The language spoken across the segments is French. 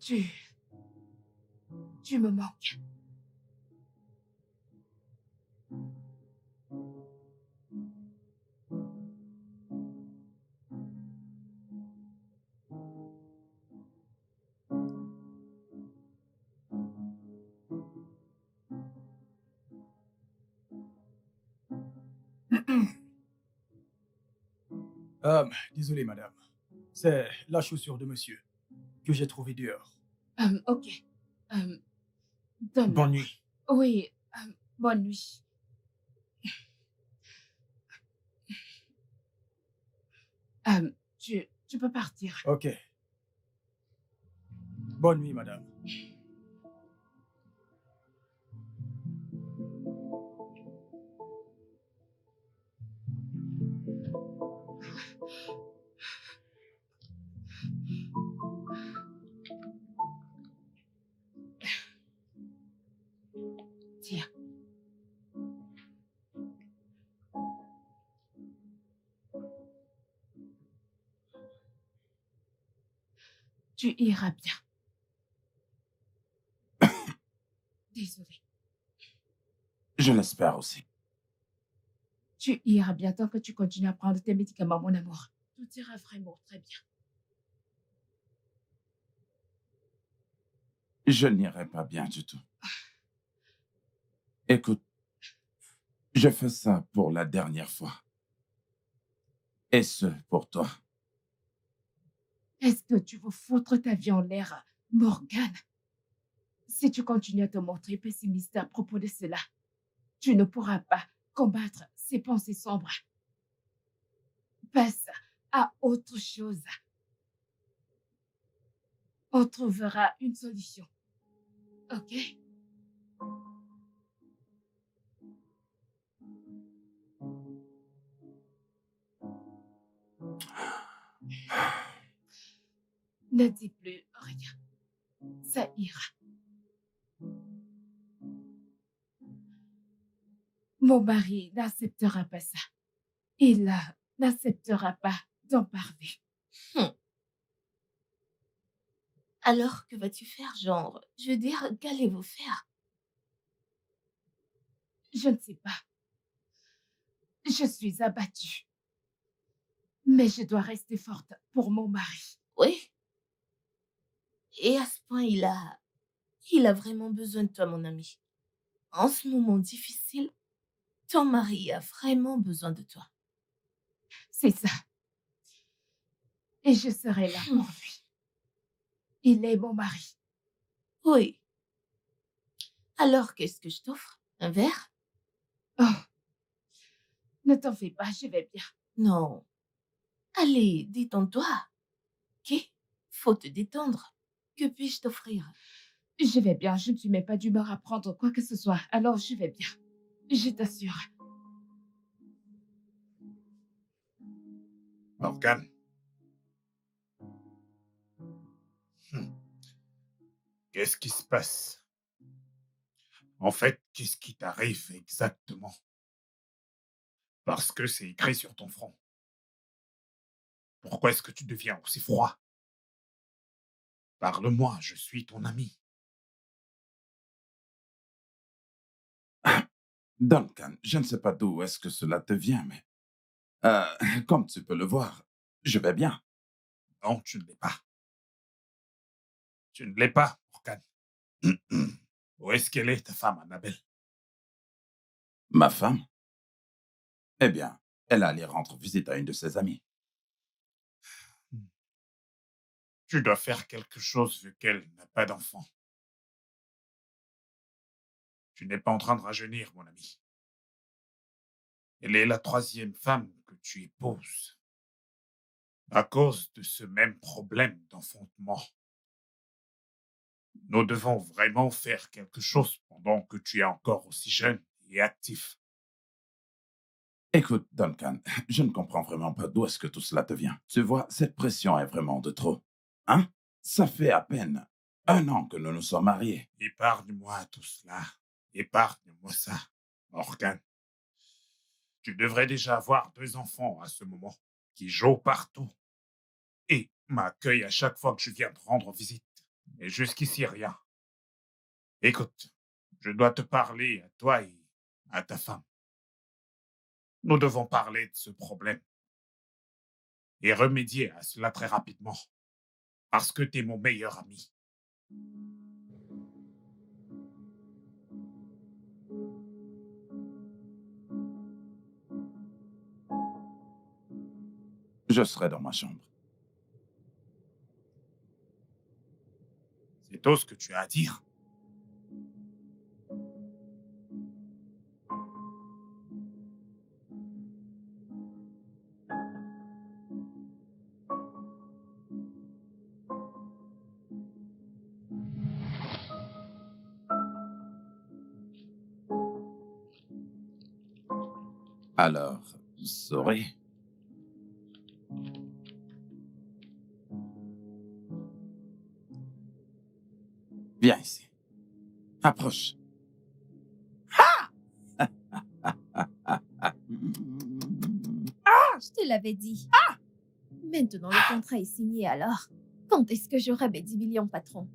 Tu... tu me manques. Désolé, madame. C'est la chaussure de monsieur que j'ai trouvée dehors. Ok. Donne-la-moi. Bonne nuit. Oui, bonne nuit. Tu peux partir. Ok. Bonne nuit, madame. Tiens. Tu iras bien. Désolée. Je l'espère aussi. Tu iras bien tant que tu continues à prendre tes médicaments, mon amour. Tout ira vraiment très bien. Je n'irai pas bien du tout. Écoute, je fais ça pour la dernière fois. Et ce, pour toi. Est-ce que tu veux foutre ta vie en l'air, Morgane? Si tu continues à te montrer pessimiste à propos de cela, tu ne pourras pas combattre ces pensées sombres. Passe à autre chose. On trouvera une solution. Ok? Ne dis plus rien. Ça ira. Mon mari n'acceptera pas ça. Il n'acceptera pas d'en parler. Alors, que vas-tu faire, genre? Je veux dire, qu'allez-vous faire? Je ne sais pas. Je suis abattue. Mais je dois rester forte pour mon mari. Oui. Et à ce point, il a vraiment besoin de toi, mon ami. En ce moment difficile, ton mari a vraiment besoin de toi. C'est ça. Et je serai là pour lui. Il est mon mari. Oui. Alors, qu'est-ce que je t'offre? Un verre? Oh, ne t'en fais pas, je vais bien. Non. Allez, détends-toi. Ok? Faut te détendre. Que puis-je t'offrir? Je vais bien, je ne suis même pas d'humeur à prendre quoi que ce soit, alors je vais bien. Je t'assure. Morgane. Qu'est-ce qui se passe? En fait, qu'est-ce qui t'arrive exactement? Parce que c'est écrit sur ton front. Pourquoi est-ce que tu deviens aussi froid? Parle-moi, je suis ton ami. Duncan, je ne sais pas d'où est-ce que cela te vient, mais... comme tu peux le voir, je vais bien. Non, tu ne l'es pas. Tu ne l'es pas, Morgane. Où est-ce qu'elle est, ta femme, Annabelle? Ma femme? Eh bien, elle allait rendre visite à une de ses amies. Tu dois faire quelque chose vu qu'elle n'a pas d'enfant. Tu n'es pas en train de rajeunir, mon ami. Elle est la troisième femme que tu épouses à cause de ce même problème d'enfantement. Nous devons vraiment faire quelque chose pendant que tu es encore aussi jeune et actif. Écoute, Duncan, je ne comprends vraiment pas d'où est-ce que tout cela te vient. Tu vois, cette pression est vraiment de trop. Hein? Ça fait à peine 1 an que nous nous sommes mariés. Épargne-moi tout cela. Épargne-moi ça, Morgane. Tu devrais déjà avoir 2 enfants à ce moment qui jouent partout et m'accueillent à chaque fois que je viens te rendre visite. Et jusqu'ici, rien. Écoute, je dois te parler à toi et à ta femme. Nous devons parler de ce problème et remédier à cela très rapidement, parce que tu es mon meilleur ami. Je serai dans ma chambre. C'est tout ce que tu as à dire. Alors, souris. Viens ici. Approche. Je te l'avais dit. Maintenant, le contrat est signé alors. Quand est-ce que j'aurai mes 10 millions, patron?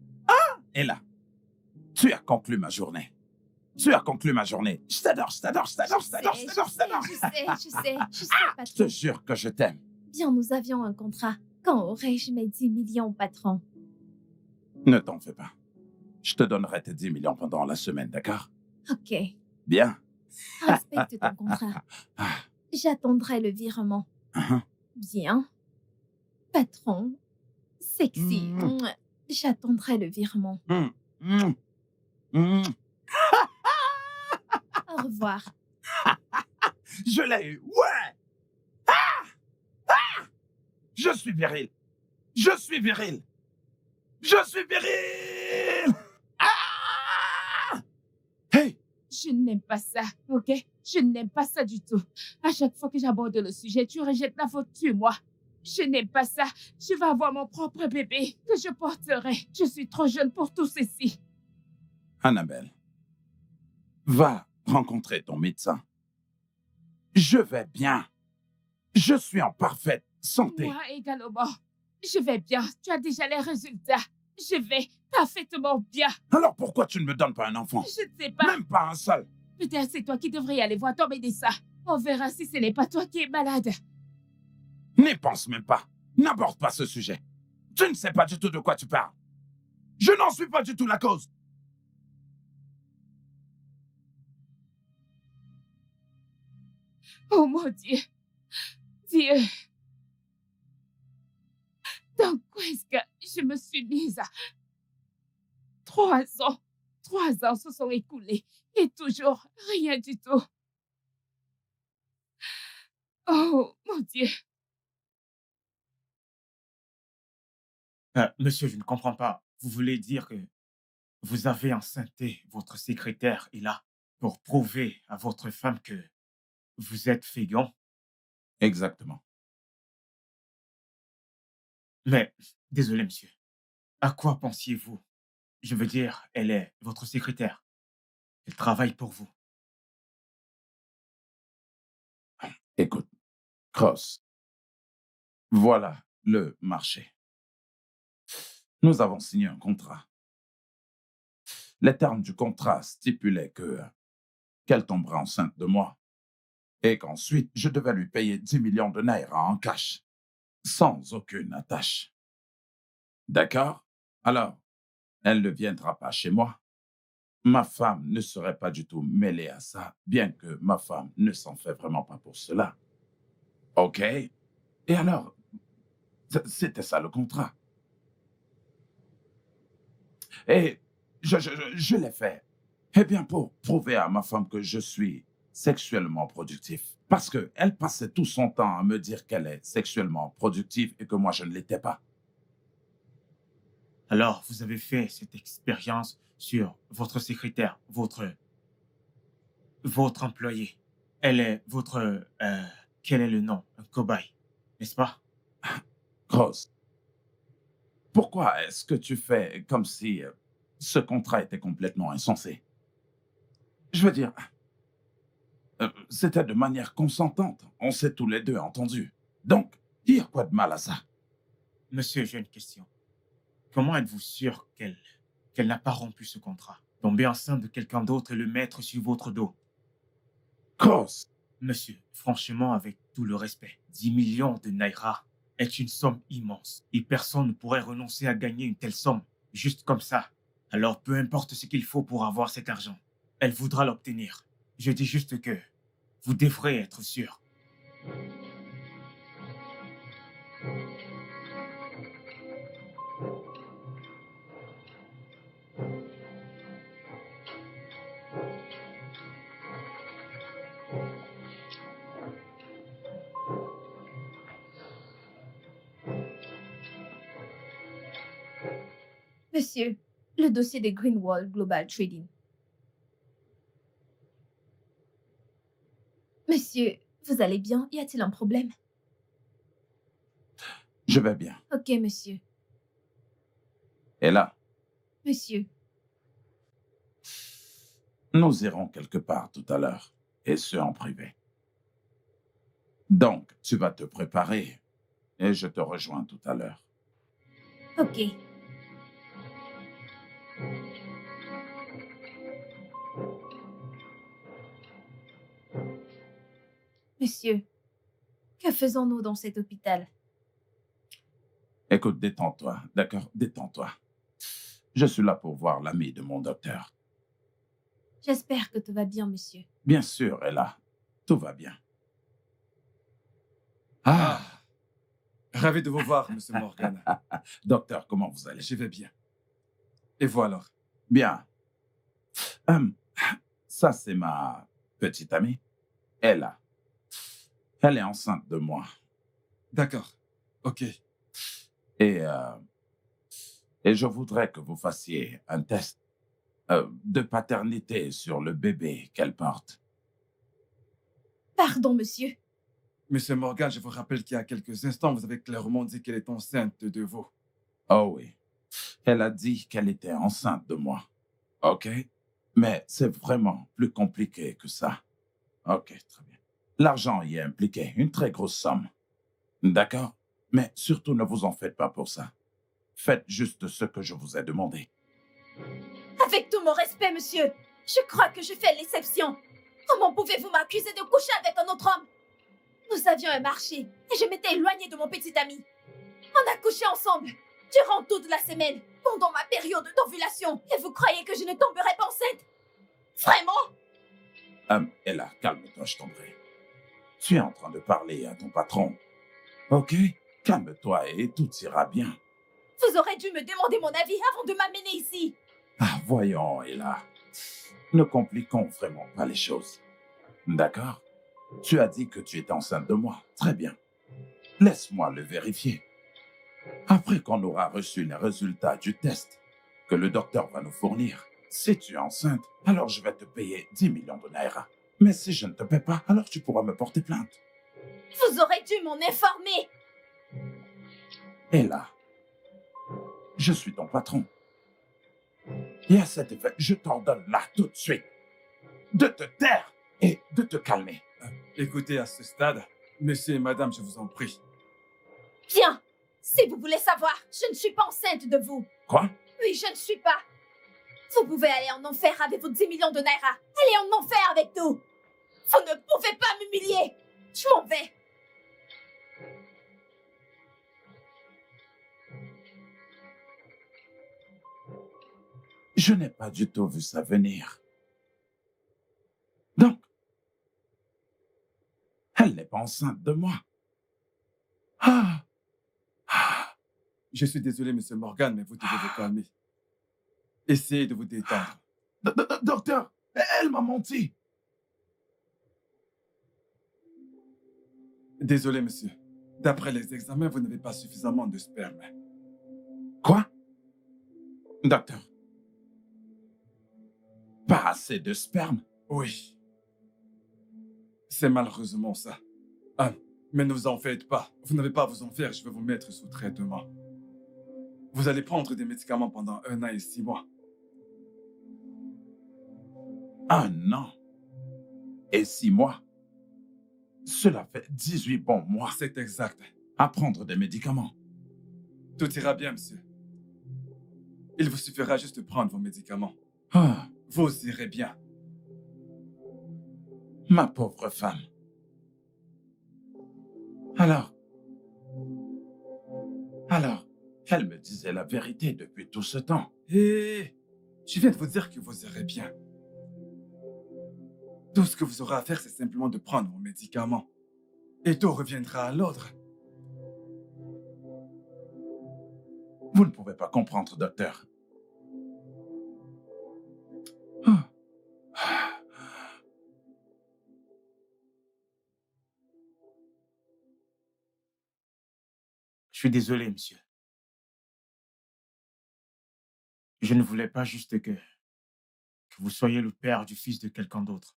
Et là, tu as conclu ma journée. Tu as conclu ma journée. Je t'adore, je t'adore, je t'adore, je t'adore, je t'adore, je t'adore. Je sais, Je te patron. jure que je t'aime. Bien, nous avions un contrat. Quand aurai-je mes 10 millions, patron? Ne t'en fais pas. Je te donnerai tes 10 millions pendant la semaine, d'accord? Ok. Bien. Respecte ton contrat. Ah, J'attendrai le virement. hein. Bien. Patron. Sexy. Mm. J'attendrai le virement. Mm, mm, mm. Au revoir. Je l'ai eu. Ouais. Je suis viril. Je suis viril. Je suis viril. Ah! Hey, Je n'aime pas ça, ok? Je n'aime pas ça du tout. À chaque fois que j'aborde le sujet, tu rejettes la faute sur moi. Je n'aime pas ça. Je vais avoir mon propre bébé que je porterai. Je suis trop jeune pour tout ceci. Annabelle, va rencontrer ton médecin. Je vais bien. Je suis en parfaite santé. Moi également. Je vais bien. Tu as déjà les résultats. Je vais parfaitement bien. Alors pourquoi tu ne me donnes pas un enfant? Je ne sais pas. Même pas un seul. Peut-être c'est toi qui devrais aller voir ton médecin. On verra si ce n'est pas toi qui es malade. N'y pense même pas. N'aborde pas ce sujet. Tu ne sais pas du tout de quoi tu parles. Je n'en suis pas du tout la cause. Oh mon Dieu. Dieu. Dans quoi est-ce que je me suis mise à... 3 ans. 3 ans se sont écoulés. Et toujours rien du tout. Oh mon Dieu. Monsieur, je ne comprends pas. Vous voulez dire que vous avez enceinté votre secrétaire et là pour prouver à votre femme que vous êtes fécond? Exactement. Mais, désolé, monsieur. À quoi pensiez-vous? Je veux dire, elle est votre secrétaire. Elle travaille pour vous. Écoute, Cross, voilà le marché. Nous avons signé un contrat. Les termes du contrat stipulaient qu'elle tomberait enceinte de moi et qu'ensuite je devais lui payer 10 millions de naira en cash, sans aucune attache. D'accord? Alors, elle ne viendra pas chez moi. Ma femme ne serait pas du tout mêlée à ça, bien que ma femme ne s'en fait vraiment pas pour cela. OK? Et alors, c'était ça le contrat. Et je l'ai fait. Eh bien, pour prouver à ma femme que je suis sexuellement productif. Parce qu'elle passait tout son temps à me dire qu'elle est sexuellement productive et que moi, je ne l'étais pas. Alors, vous avez fait cette expérience sur votre secrétaire, votre employé. Elle est votre... quel est le nom? Un cobaye, n'est-ce pas? Rose, pourquoi est-ce que tu fais comme si ce contrat était complètement insensé? Je veux dire, c'était de manière consentante. On s'est tous les deux entendus. Donc, il y a quoi de mal à ça? Monsieur, j'ai une question. Comment êtes-vous sûr qu'elle n'a pas rompu ce contrat? Tomber enceinte de quelqu'un d'autre et le mettre sur votre dos? Cross, Monsieur, franchement, avec tout le respect, 10 millions de naira est une somme immense et personne ne pourrait renoncer à gagner une telle somme juste comme ça. Alors peu importe ce qu'il faut pour avoir cet argent, elle voudra l'obtenir. Je dis juste que vous devrez être sûr. Monsieur, le dossier de Greenwall Global Trading. Monsieur, vous allez bien? Y a-t-il un problème? je vais bien. Ok, monsieur. Et là, Monsieur, nous irons quelque part tout à l'heure, et ce en privé. Donc, tu vas te préparer, et je te rejoins tout à l'heure. ok. Monsieur, que faisons-nous dans cet hôpital? Écoute, détends-toi, d'accord? Détends-toi. Je suis là pour voir l'ami de mon docteur. J'espère que tout va bien, monsieur. Bien sûr, Ella, tout va bien. Ah, ravi de vous voir, Monsieur Morgan. Docteur, comment vous allez? Je vais bien. Et vous alors? Bien. Ça, c'est ma petite amie, Ella. Elle est enceinte de moi. D'accord. Ok. Et je voudrais que vous fassiez un test de paternité sur le bébé qu'elle porte. Pardon, monsieur. Monsieur Morgan, je vous rappelle qu'il y a quelques instants, vous avez clairement dit qu'elle est enceinte de vous. Oh oui. Elle a dit qu'elle était enceinte de moi. OK? Mais c'est vraiment plus compliqué que ça. OK, très bien. L'argent y est impliqué, une très grosse somme. D'accord? Mais surtout, ne vous en faites pas pour ça. Faites juste ce que je vous ai demandé. Avec tout mon respect, monsieur, je crois que je fais l'exception. Comment pouvez-vous m'accuser de coucher avec un autre homme? Nous avions un marché et je m'étais éloignée de mon petit ami. On a couché ensemble durant toute la semaine, pendant ma période d'ovulation. Et vous croyez que je ne tomberai pas enceinte? Vraiment? Ella, calme-toi, je t'en prie. Tu es en train de parler à ton patron. OK? Calme-toi et tout ira bien. Vous aurez dû me demander mon avis avant de m'amener ici. Ah, voyons, Ella. Ne compliquons vraiment pas les choses. D'accord? Tu as dit que tu étais enceinte de moi. Très bien. Laisse-moi le vérifier. Après qu'on aura reçu les résultats du test que le docteur va nous fournir, si tu es enceinte, alors je vais te payer 10 millions de naira. Mais si je ne te paie pas, alors tu pourras me porter plainte. Vous aurez dû m'en informer. Et là, je suis ton patron. Et à cet effet, je t'ordonne là tout de suite de te taire et de te calmer. Écoutez, à ce stade, monsieur et madame, je vous en prie. Bien. Si vous voulez savoir, je ne suis pas enceinte de vous. Quoi? Oui, je ne suis pas. Vous pouvez aller en enfer avec vos 10 millions de naira. Allez en enfer avec nous. Vous ne pouvez pas m'humilier. Je m'en vais. Je n'ai pas du tout vu ça venir. Donc, elle n'est pas enceinte de moi. Ah! Ah! Je suis désolé, monsieur Morgan, mais vous devez vous calmer. Essayez de vous détendre. Docteur, elle m'a menti. Désolé, monsieur. D'après les examens, vous n'avez pas suffisamment de sperme. Quoi? Docteur. Pas assez de sperme? Oui. C'est malheureusement ça. Ah, mais ne vous en faites pas. Vous n'avez pas à vous en faire, je vais vous mettre sous traitement. Vous allez prendre des médicaments pendant 1 an et 6 mois. 1 an et 6 mois. Cela fait 18 bons mois C'est exact. à prendre des médicaments. Tout ira bien, monsieur. Il vous suffira juste de prendre vos médicaments. Ah, Vous irez bien. ma pauvre femme. Alors, elle me disait la vérité depuis tout ce temps. Et je viens de vous dire que vous irez bien. Tout ce que vous aurez à faire, c'est simplement de prendre vos médicaments. Et tout reviendra à l'ordre. Vous ne pouvez pas comprendre, docteur. Ah. Je suis désolé, monsieur. Je ne voulais pas juste que vous soyez le père du fils de quelqu'un d'autre.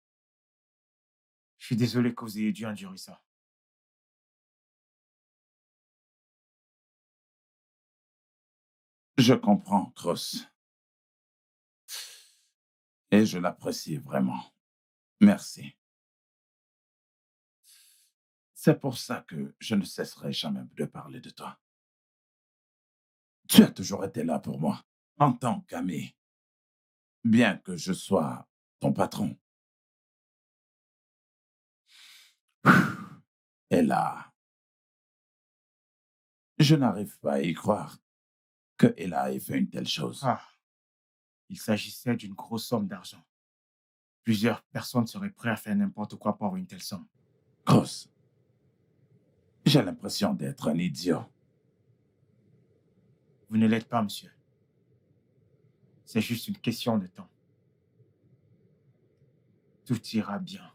Je suis désolé que vous ayez dû endurer ça. Je comprends, Cross. Et je l'apprécie vraiment. Merci. C'est pour ça que je ne cesserai jamais de parler de toi. Tu as toujours été là pour moi, en tant qu'ami, bien que je sois ton patron. Et là, je n'arrive pas à y croire que Ella ait fait une telle chose. Ah, il s'agissait d'une grosse somme d'argent. Plusieurs personnes seraient prêtes à faire n'importe quoi pour une telle somme. Cross, j'ai l'impression d'être un idiot. Vous ne l'êtes pas, monsieur. C'est juste une question de temps. Tout ira bien.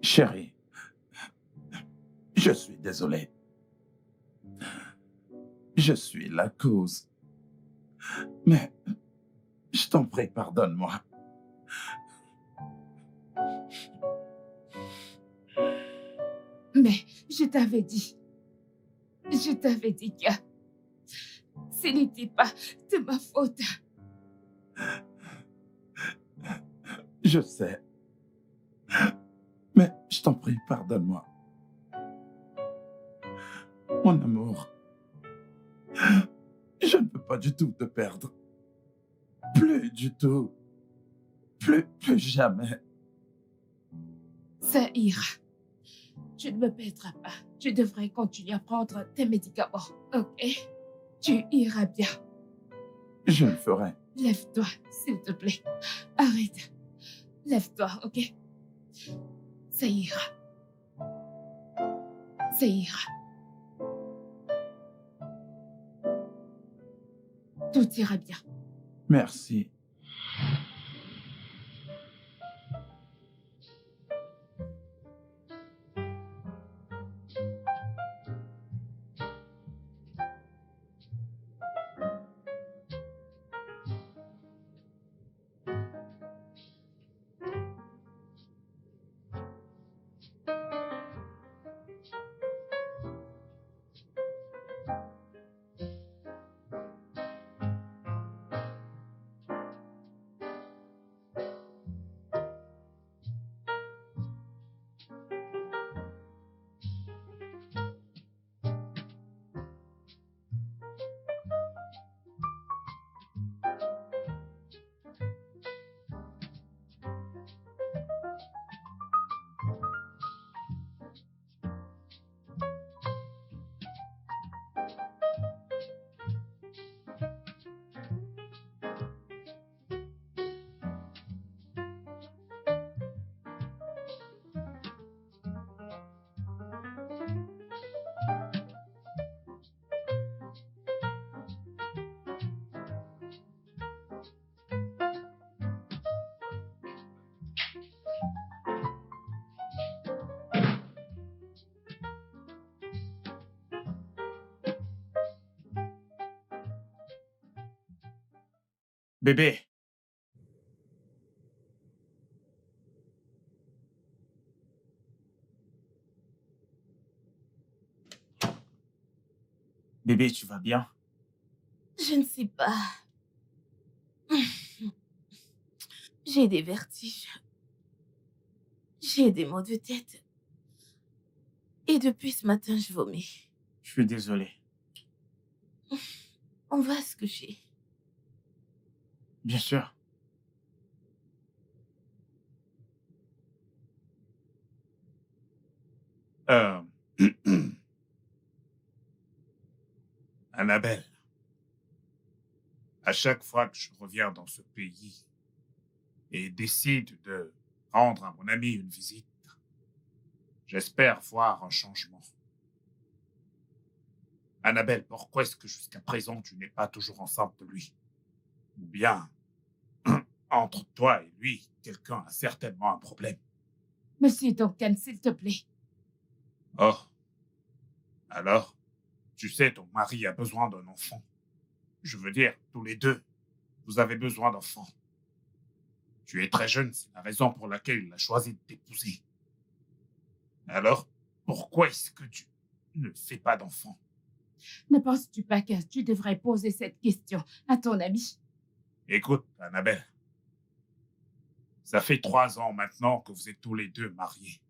Chérie, je suis désolé. Je suis la cause. Mais je t'en prie, pardonne-moi. Mais je t'avais dit que ce n'était pas de ma faute. Je sais. Mais je t'en prie, pardonne-moi. Mon amour, je ne veux pas du tout te perdre. Plus du tout. Plus jamais. Ça ira. Tu ne me perdras pas. Tu devrais continuer à prendre tes médicaments, ok? Tu iras bien. Je le ferai. Lève-toi, s'il te plaît. Arrête. Lève-toi, ok? Ça ira. Ça ira. Tout ira bien. Merci. Bébé, bébé, tu vas bien? Je ne sais pas. J'ai des vertiges. J'ai des maux de tête. Et depuis ce matin, je vomis. Je suis désolé. On va se coucher. Bien sûr. Euh, Annabelle, à chaque fois que je reviens dans ce pays et décide de rendre à mon ami une visite, j'espère voir un changement. Annabelle, pourquoi est-ce que jusqu'à présent tu n'es pas toujours enceinte de lui? Ou bien, entre toi et lui, quelqu'un a certainement un problème. Monsieur Duncan, s'il te plaît. Oh, alors, tu sais, ton mari a besoin d'un enfant. Je veux dire, tous les deux, vous avez besoin d'enfants. Tu es très jeune, c'est la raison pour laquelle il a choisi de t'épouser. Alors, pourquoi est-ce que tu ne fais pas d'enfant? Ne penses-tu pas que tu devrais poser cette question à ton ami? Écoute, Annabelle, ça fait 3 ans maintenant que vous êtes tous les deux mariés.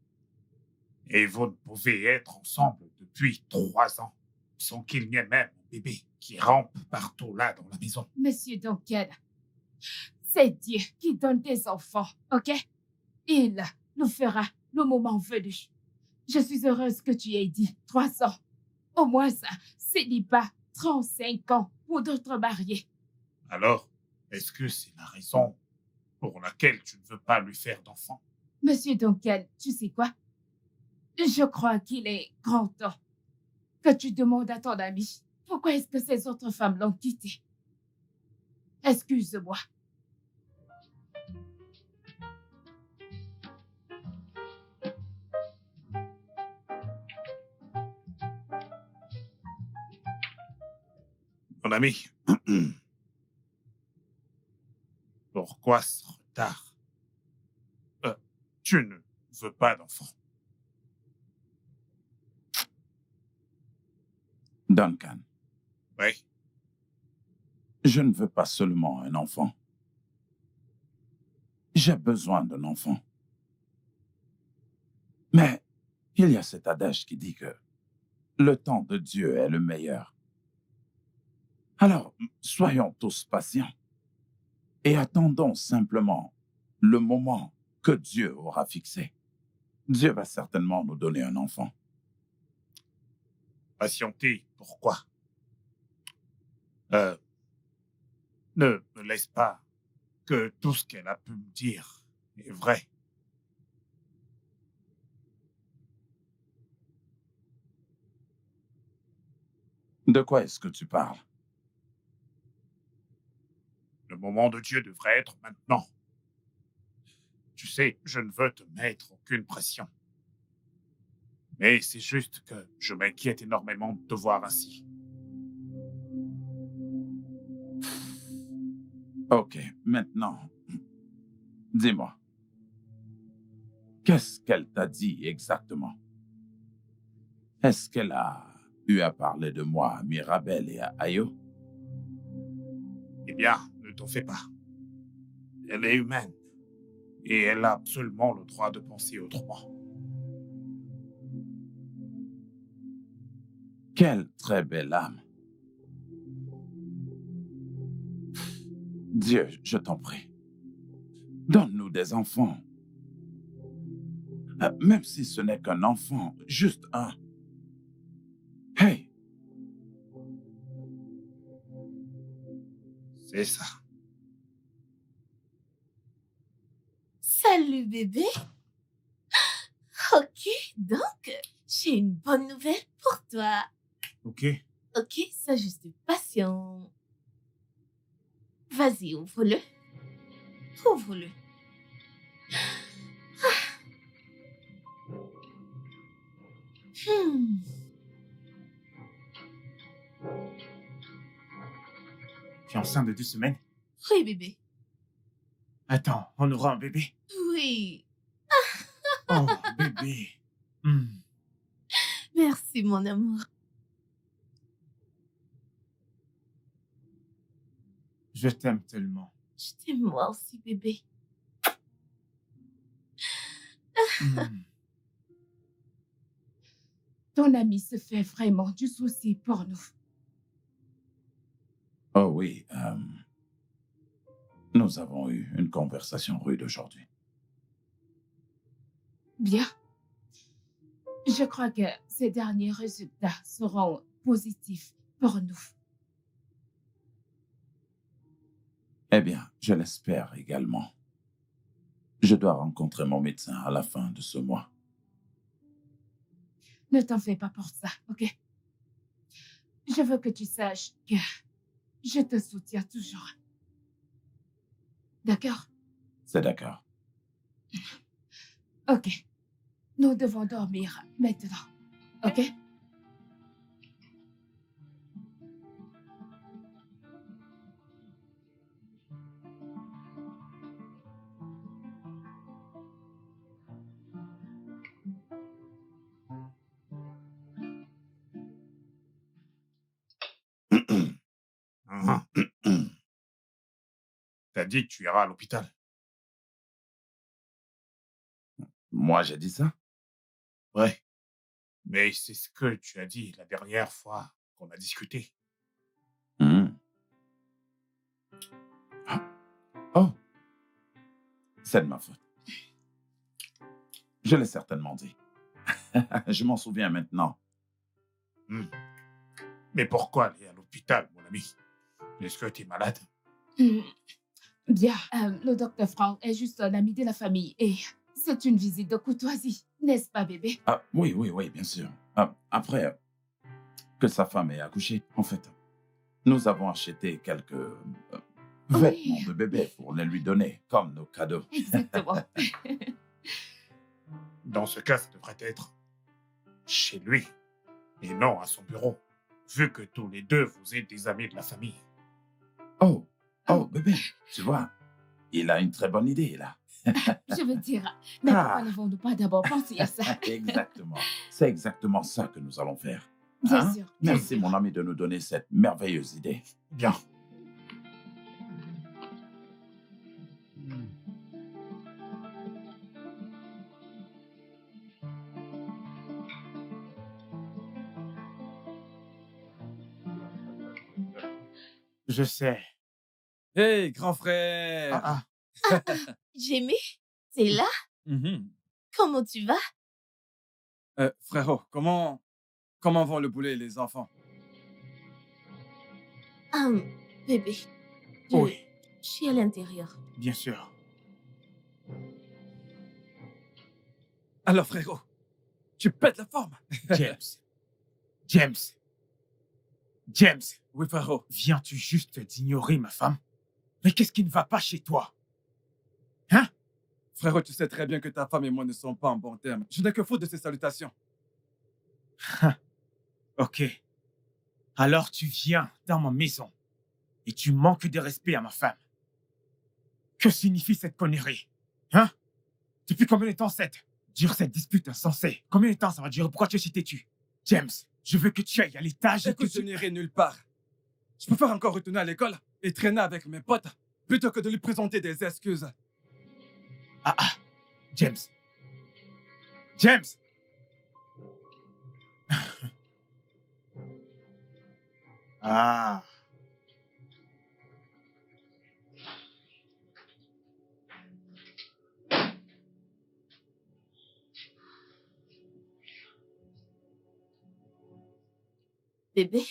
Et vous ne pouvez être ensemble depuis 3 ans sans qu'il n'y ait même un bébé qui rampe partout là dans la maison. Monsieur Duncan, c'est Dieu qui donne des enfants, ok? Il nous fera le moment venu. Je suis heureuse que tu aies dit 3 ans. Au moins ça, célibat, 35 ans pour d'autres mariés. Alors, est-ce que c'est la raison pour laquelle tu ne veux pas lui faire d'enfant? Monsieur Duncan, tu sais quoi? Je crois qu'il est grand temps que tu demandes à ton ami pourquoi est-ce que ces autres femmes l'ont quitté. Excuse-moi. Mon ami, pourquoi ce retard? Tu ne veux pas d'enfant. Duncan, Oui, je ne veux pas seulement un enfant. J'ai besoin d'un enfant. Mais il y a cet adage qui dit que le temps de Dieu est le meilleur. Alors, soyons tous patients et attendons simplement le moment que Dieu aura fixé. Dieu va certainement nous donner un enfant. patienter, pourquoi? Ne me laisse pas que tout ce qu'elle a pu me dire est vrai. De quoi est-ce que tu parles? Le moment de Dieu devrait être maintenant. Tu sais, je ne veux te mettre aucune pression. Mais c'est juste que je m'inquiète énormément de te voir ainsi. Ok, maintenant, dis-moi, qu'est-ce qu'elle t'a dit exactement? Est-ce qu'elle a eu à parler de moi à Mirabel et à Ayo? Eh bien, ne t'en fais pas. Elle est humaine. Et elle a absolument le droit de penser autrement. Quelle très belle âme. Dieu, je t'en prie, donne-nous des enfants. Même si ce n'est qu'un enfant, juste un. Hey, C'est ça. Salut bébé. Ok, donc, j'ai une bonne nouvelle pour toi. Ok. Ok, ça juste patient. Vas-y, ouvre-le. Ouvre-le. Hmm. Tu es enceinte de 2 semaines? Oui, bébé. Attends, on aura un bébé? Oui. Oh, bébé. Hmm. Merci, mon amour. Je t'aime tellement. Je t'aime moi aussi, bébé. Hmm. Ton ami se fait vraiment du souci pour nous. Oh oui, nous avons eu une conversation rude aujourd'hui. Bien. Je crois que ces derniers résultats seront positifs pour nous. Eh bien, je l'espère également. Je dois rencontrer mon médecin à la fin de ce mois. Ne t'en fais pas pour ça, ok? Je veux que tu saches que je te soutiens toujours. D'accord? C'est d'accord. Ok. Nous devons dormir maintenant, ok? Mhm. T'as dit que tu iras à l'hôpital. Moi, j'ai dit ça? Ouais. Mais c'est ce que tu as dit la dernière fois qu'on a discuté. Hmm. Ah. Oh, c'est de ma faute. Je l'ai certainement dit. Je m'en souviens maintenant. Hmm. Mais pourquoi aller à l'hôpital, mon ami? Est-ce que tu es malade? Hmm. Bien. Le docteur Frank est juste un ami de la famille et c'est une visite de courtoisie, n'est-ce pas, bébé? Ah, oui, oui, oui, bien sûr. Après que sa femme ait accouché, en fait, nous avons acheté quelques vêtements Oui. de bébé pour les lui donner, comme nos cadeaux. Exactement. Dans ce cas, ça devrait être chez lui et non à son bureau, vu que tous les deux vous êtes des amis de la famille. Oh, Oh. oh, bébé, tu vois, il a une très bonne idée, là. Je veux dire, mais Ah. pourquoi n'avons-nous pas d'abord pensé à ça? Exactement. C'est exactement ça que nous allons faire. Bien Hein? sûr. bien Merci, sûr. mon ami, de nous donner cette merveilleuse idée. Bien. Je sais. Hey, grand frère! Ah, Jamie, t'es là? Mhm. Comment tu vas? Frérot, comment vont le boulet et les enfants? Bébé, oui, je suis à l'intérieur. bien sûr. Alors, frérot, tu pètes la forme? James. James. James, Oui, frérot. viens-tu juste d'ignorer ma femme? Mais qu'est-ce qui ne va pas chez toi? Frérot, tu sais très bien que ta femme et moi ne sommes pas en bon terme. Je n'ai que faute de ces salutations. Ok. Alors tu viens dans ma maison et tu manques de respect à ma femme. Que signifie cette connerie? Depuis combien de temps dure cette dispute insensée? Combien de temps ça va durer? Pourquoi tu es si têtu? James, je veux que tu ailles à l'étage et que Écoute, je tu... n'irai nulle part. Je préfère encore retourner à l'école et traîner avec mes potes plutôt que de lui présenter des excuses. James. James! Ah. Bébé?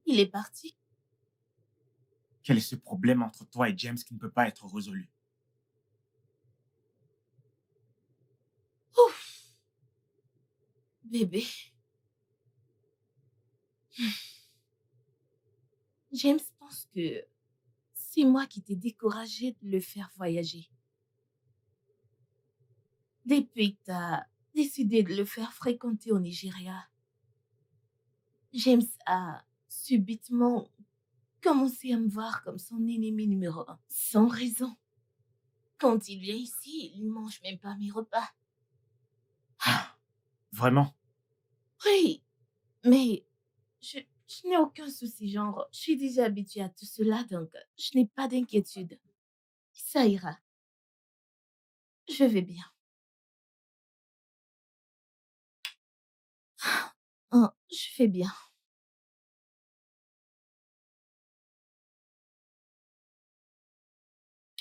Il est parti? Quel est ce problème entre toi et James qui ne peut pas être résolu? Ouf! Bébé. James pense que c'est moi qui t'ai découragé de le faire voyager. Depuis que t'as décidé de le faire fréquenter au Nigeria, James a subitement commencé à me voir comme son ennemi numéro 1, sans raison. Quand il vient ici, il ne mange même pas mes repas. Vraiment? Oui, mais je n'ai aucun souci, genre, je suis déjà habituée à tout cela, donc je n'ai pas d'inquiétude. Ça ira. Je vais bien. Oh, je vais bien.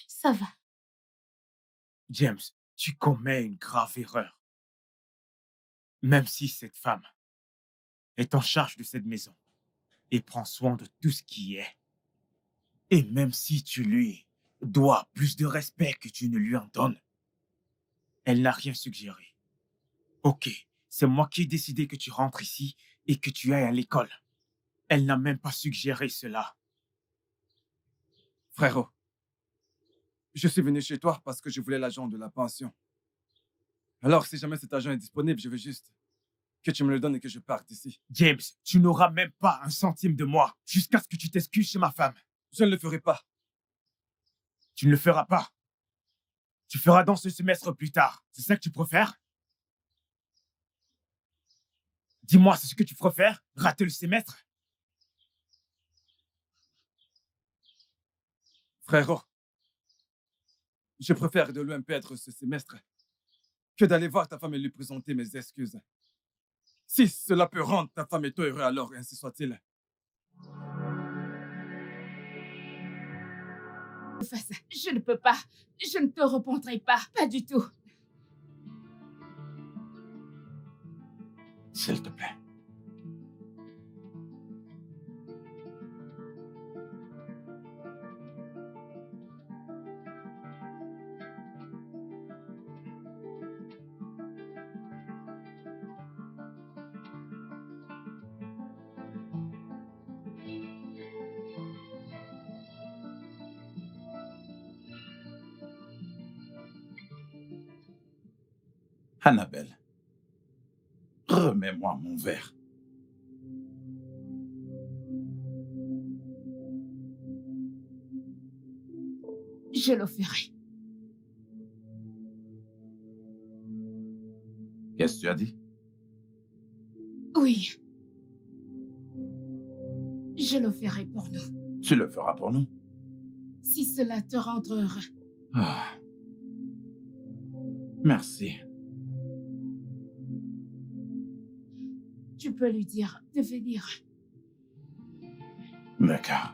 Ça va. James, tu commets une grave erreur. Même si cette femme est en charge de cette maison et prend soin de tout ce qui y est, et même si tu lui dois plus de respect que tu ne lui en donnes, elle n'a rien suggéré. Ok, c'est moi qui ai décidé que tu rentres ici et que tu ailles à l'école. Elle n'a même pas suggéré cela. Frérot, je suis venu chez toi parce que je voulais l'agent de la pension. Alors, si jamais cet agent est disponible, je veux juste que tu me le donnes et que je parte d'ici. James, tu n'auras même pas un centime de moi jusqu'à ce que tu t'excuses chez ma femme. Je ne le ferai pas. Tu ne le feras pas. Tu feras dans ce semestre plus tard. C'est ça que tu préfères? Dis-moi, c'est ce que tu préfères? Rater le semestre? Frérot, je préfère de loin perdre ce semestre que d'aller voir ta femme et lui présenter mes excuses. Si cela peut rendre ta femme et toi heureux, alors ainsi soit-il. Face, je ne peux pas. Je ne te répondrai pas. Pas du tout. S'il te plaît. Annabelle, remets-moi mon verre. Je le ferai. Qu'est-ce que tu as dit? Oui. Je le ferai pour nous. Tu le feras pour nous? Si cela te rend heureux. Ah. Merci. Tu peux lui dire de venir. D'accord.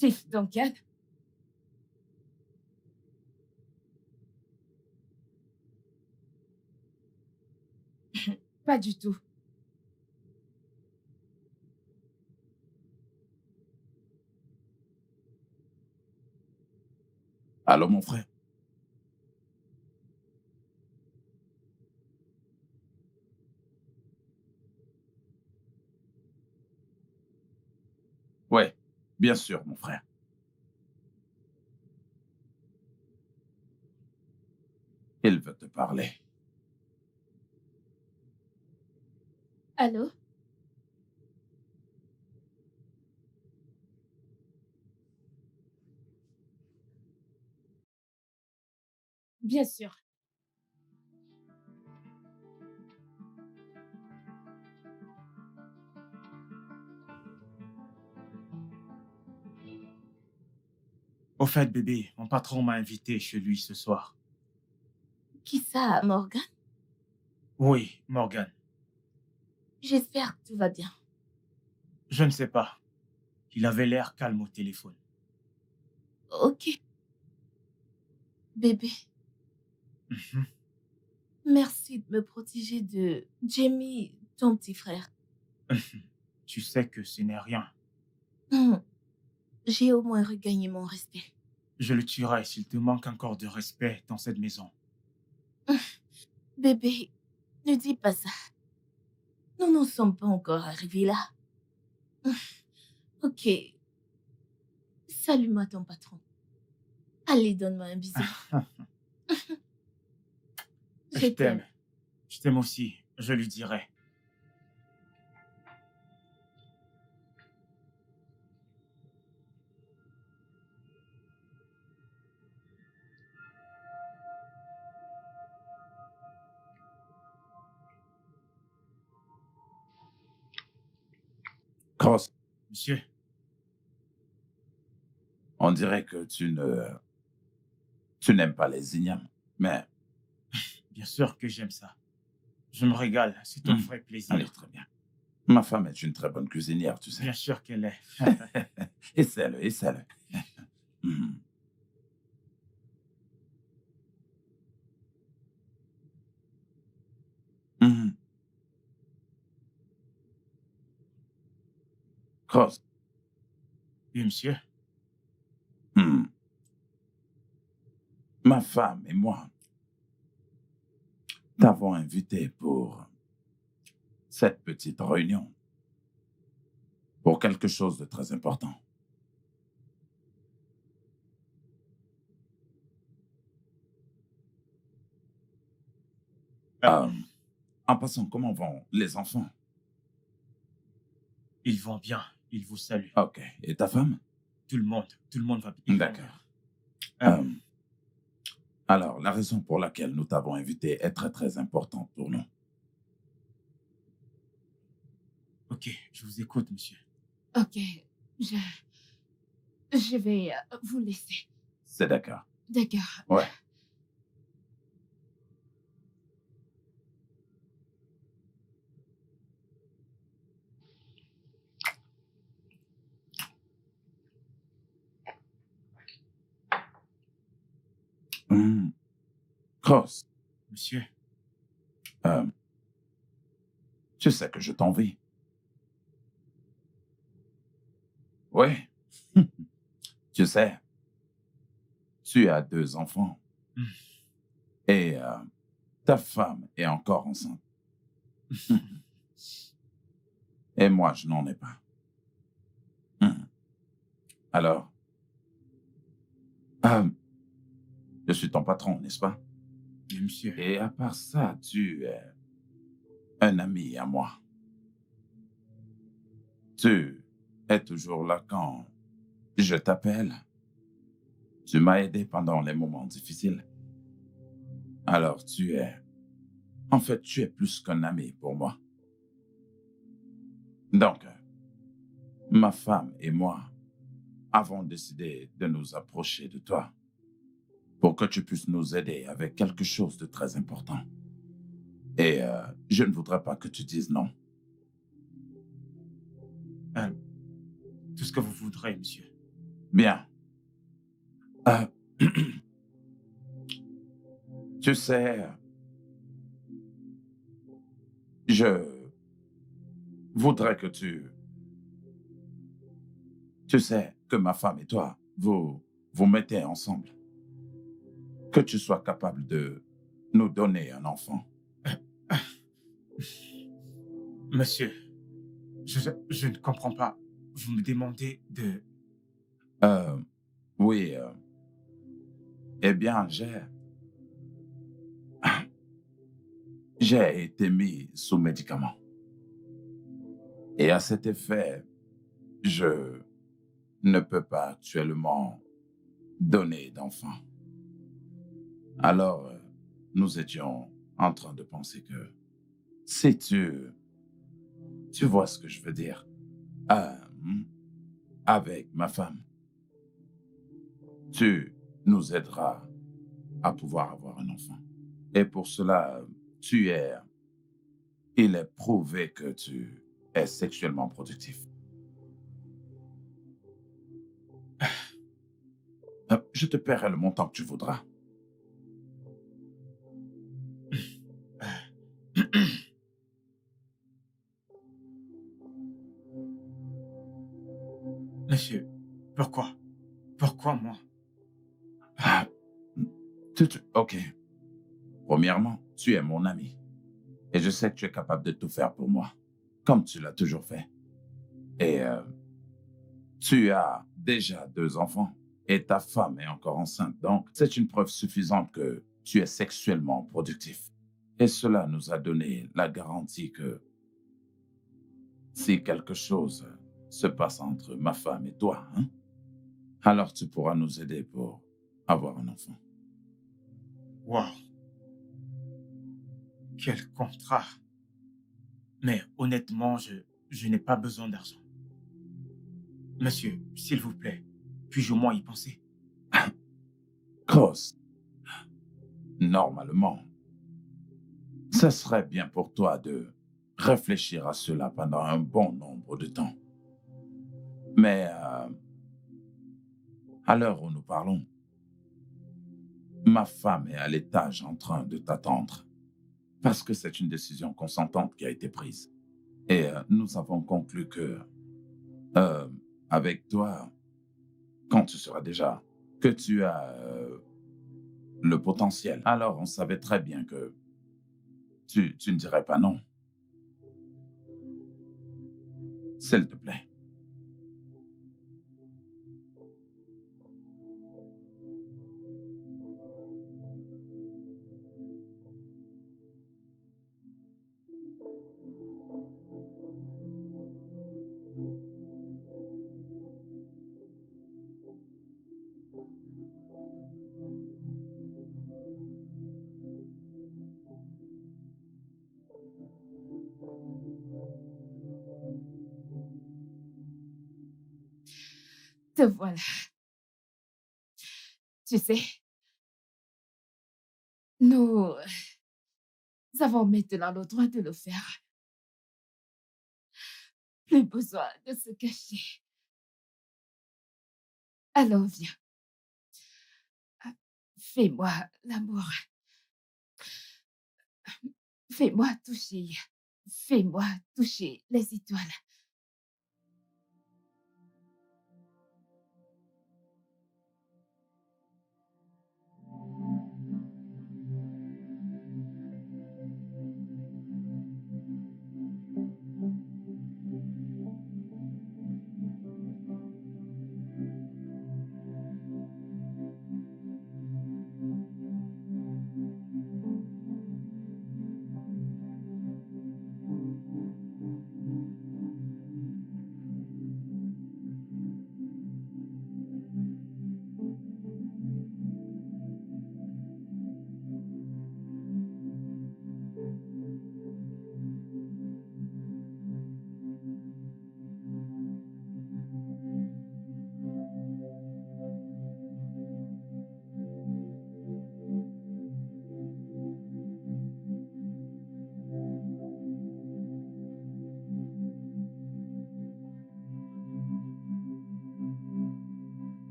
Tiff Duncan. Pas du tout. Allô, mon frère? Ouais, bien sûr, mon frère. Il veut te parler. Allô? Bien sûr. Au fait, bébé, mon patron m'a invité chez lui ce soir. Qui ça, Morgan? Oui, Morgan. J'espère que tout va bien. Je ne sais pas. Il avait l'air calme au téléphone. Ok. Bébé, Mhm. merci de me protéger de Jamie, ton petit frère. Tu sais que ce n'est rien. J'ai au moins regagné mon respect. Je le tuerai s'il te manque encore de respect dans cette maison. Bébé, ne dis pas ça. Nous n'en sommes pas encore arrivés là. Ok. Salue-moi ton patron. Allez, donne-moi un bisou. Je t'aime. Je t'aime aussi. Je lui dirai. Cross, Monsieur, on dirait que tu n'aimes pas les ignames, mais bien sûr que j'aime ça. Je me régale. C'est un Hmm. vrai plaisir. allez, très bien. Ma femme est une très bonne cuisinière, tu sais. Bien sûr qu'elle est. Essaie-le, essaie-le. Mhm. Mhm. Cross, Oui, monsieur. hmm. Ma femme et moi t'avons invité pour cette petite réunion, pour quelque chose de très important. Euh, en passant, comment vont les enfants? Ils vont bien. Ils vous saluent. Ok. Et ta femme? Tout le monde va bien. D'accord. Euh, Alors, la raison pour laquelle nous t'avons invité est très, très importante pour nous. ok, je vous écoute, monsieur. Ok, je vais vous laisser. C'est d'accord. D'accord. Ouais. Hmm. Cross, Monsieur, tu sais que je t'envie. Oui. Tu sais, tu as 2 enfants. Hmm. Et ta femme est encore enceinte. Et moi, je n'en ai pas. Hmm. Alors, je suis ton patron, n'est-ce pas? oui, monsieur. Et à part ça, tu es un ami à moi. Tu es toujours là quand je t'appelle. Tu m'as aidé pendant les moments difficiles. Alors, en fait, tu es plus qu'un ami pour moi. Donc, ma femme et moi avons décidé de nous approcher de toi pour que tu puisses nous aider avec quelque chose de très important. Et je ne voudrais pas que tu dises non. Tout ce que vous voudrez, monsieur. Bien. Tu sais, je voudrais que tu sais, que ma femme et toi, vous mettez ensemble. Que tu sois capable de nous donner un enfant. Monsieur, je ne comprends pas. Vous me demandez de... Oui, eh bien, j'ai été mis sous médicament. Et à cet effet, je ne peux pas actuellement donner d'enfant. Alors, nous étions en train de penser que si tu vois ce que je veux dire, avec ma femme, tu nous aideras à pouvoir avoir un enfant. Et pour cela, il est prouvé que tu es sexuellement productif. Je te paierai le montant que tu voudras. Monsieur, pourquoi? Pourquoi moi? Ok. Premièrement, tu es mon ami. Et je sais que tu es capable de tout faire pour moi, comme tu l'as toujours fait. Et tu as déjà 2 enfants. Et ta femme est encore enceinte, donc c'est une preuve suffisante que tu es sexuellement productif. Et cela nous a donné la garantie que si quelque chose se passe entre ma femme et toi, hein, alors tu pourras nous aider pour avoir un enfant. Wow. Quel contrat. Mais honnêtement, je n'ai pas besoin d'argent. Monsieur, s'il vous plaît, puis-je au moins y penser? Cross, normalement, ce serait bien pour toi de réfléchir à cela pendant un bon nombre de temps. Mais à l'heure où nous parlons, ma femme est à l'étage en train de t'attendre parce que c'est une décision consentante qui a été prise. Et nous avons conclu que, avec toi, quand tu seras déjà, que tu as le potentiel, alors on savait très bien que tu ne dirais pas non. S'il te plaît. Te voilà. Tu sais, nous avons maintenant le droit de le faire. Plus besoin de se cacher. Alors viens. Fais-moi l'amour. Fais-moi toucher. Fais-moi toucher les étoiles.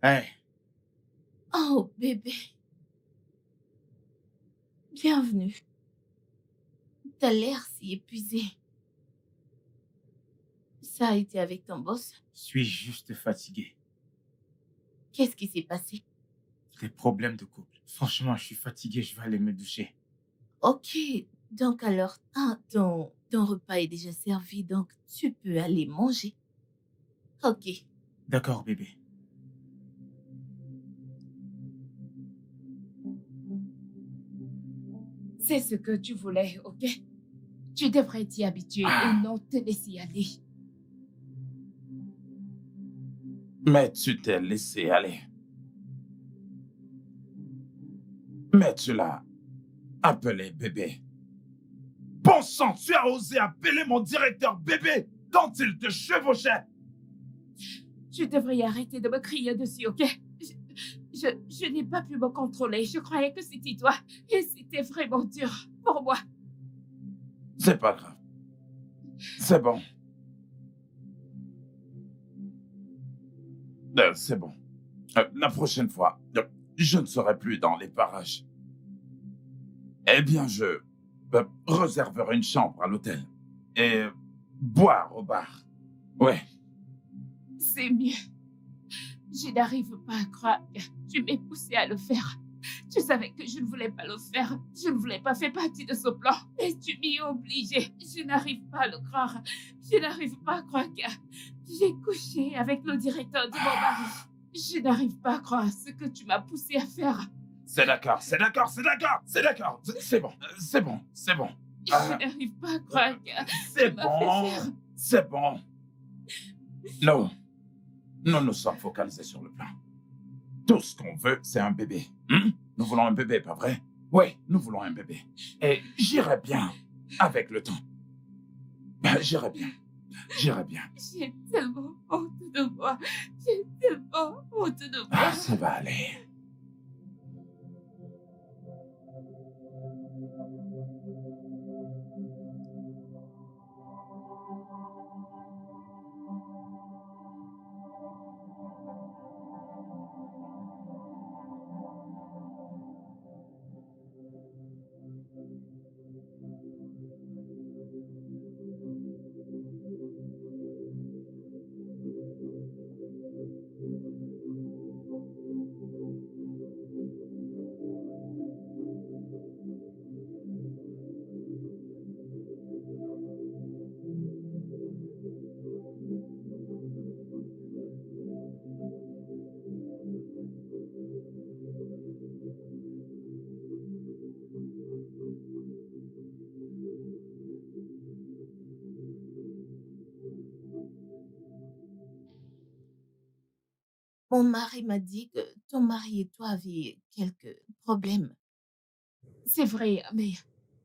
Hey, Oh, bébé. Bienvenue. T'as l'air si épuisé. Ça a été avec ton boss? suis-je juste fatigué? Qu'est-ce qui s'est passé? Des problèmes de couple. Franchement, je suis fatigué, je vais aller me doucher. Ok, donc alors, ton repas est déjà servi, donc tu peux aller manger. Ok. D'accord, bébé. C'est ce que tu voulais, ok? Tu devrais t'y habituer et non te laisser aller. Mais tu t'es laissé aller. Mais tu l'as appelé bébé. Bon sang, tu as osé appeler mon directeur bébé dont il te chevauchait. Tu devrais arrêter de me crier dessus, ok? Je n'ai pas pu me contrôler. Je croyais que c'était toi. Et c'était vraiment dur pour moi. C'est pas grave. C'est bon. C'est bon. La prochaine fois, je ne serai plus dans les parages. Eh bien, je réserverai une chambre à l'hôtel et boire au bar. Ouais. C'est mieux. Je n'arrive pas à croire que tu m'aies poussé à le faire. Tu savais que je ne voulais pas le faire. Je ne voulais pas faire partie de ce plan. Mais tu m'y as obligé. Je n'arrive pas à le croire. Je n'arrive pas à croire que j'ai couché avec le directeur de mon mari. Je n'arrive pas à croire ce que tu m'as poussé à faire. C'est d'accord, c'est d'accord, c'est d'accord, c'est d'accord. C'est bon, c'est bon, c'est bon. Je n'arrive pas à croire que C'est tu m'as fait bon, faire. c'est bon. Non, nous nous sommes focalisés sur le plan. Tout ce qu'on veut, c'est un bébé. Nous voulons un bébé, pas vrai? Oui, nous voulons un bébé. Et j'irai bien avec le temps. J'irai bien. J'irai bien. J'ai tellement honte de moi. J'ai tellement honte de moi. Ça va aller. Mon mari m'a dit que ton mari et toi aviez quelques problèmes. C'est vrai, mais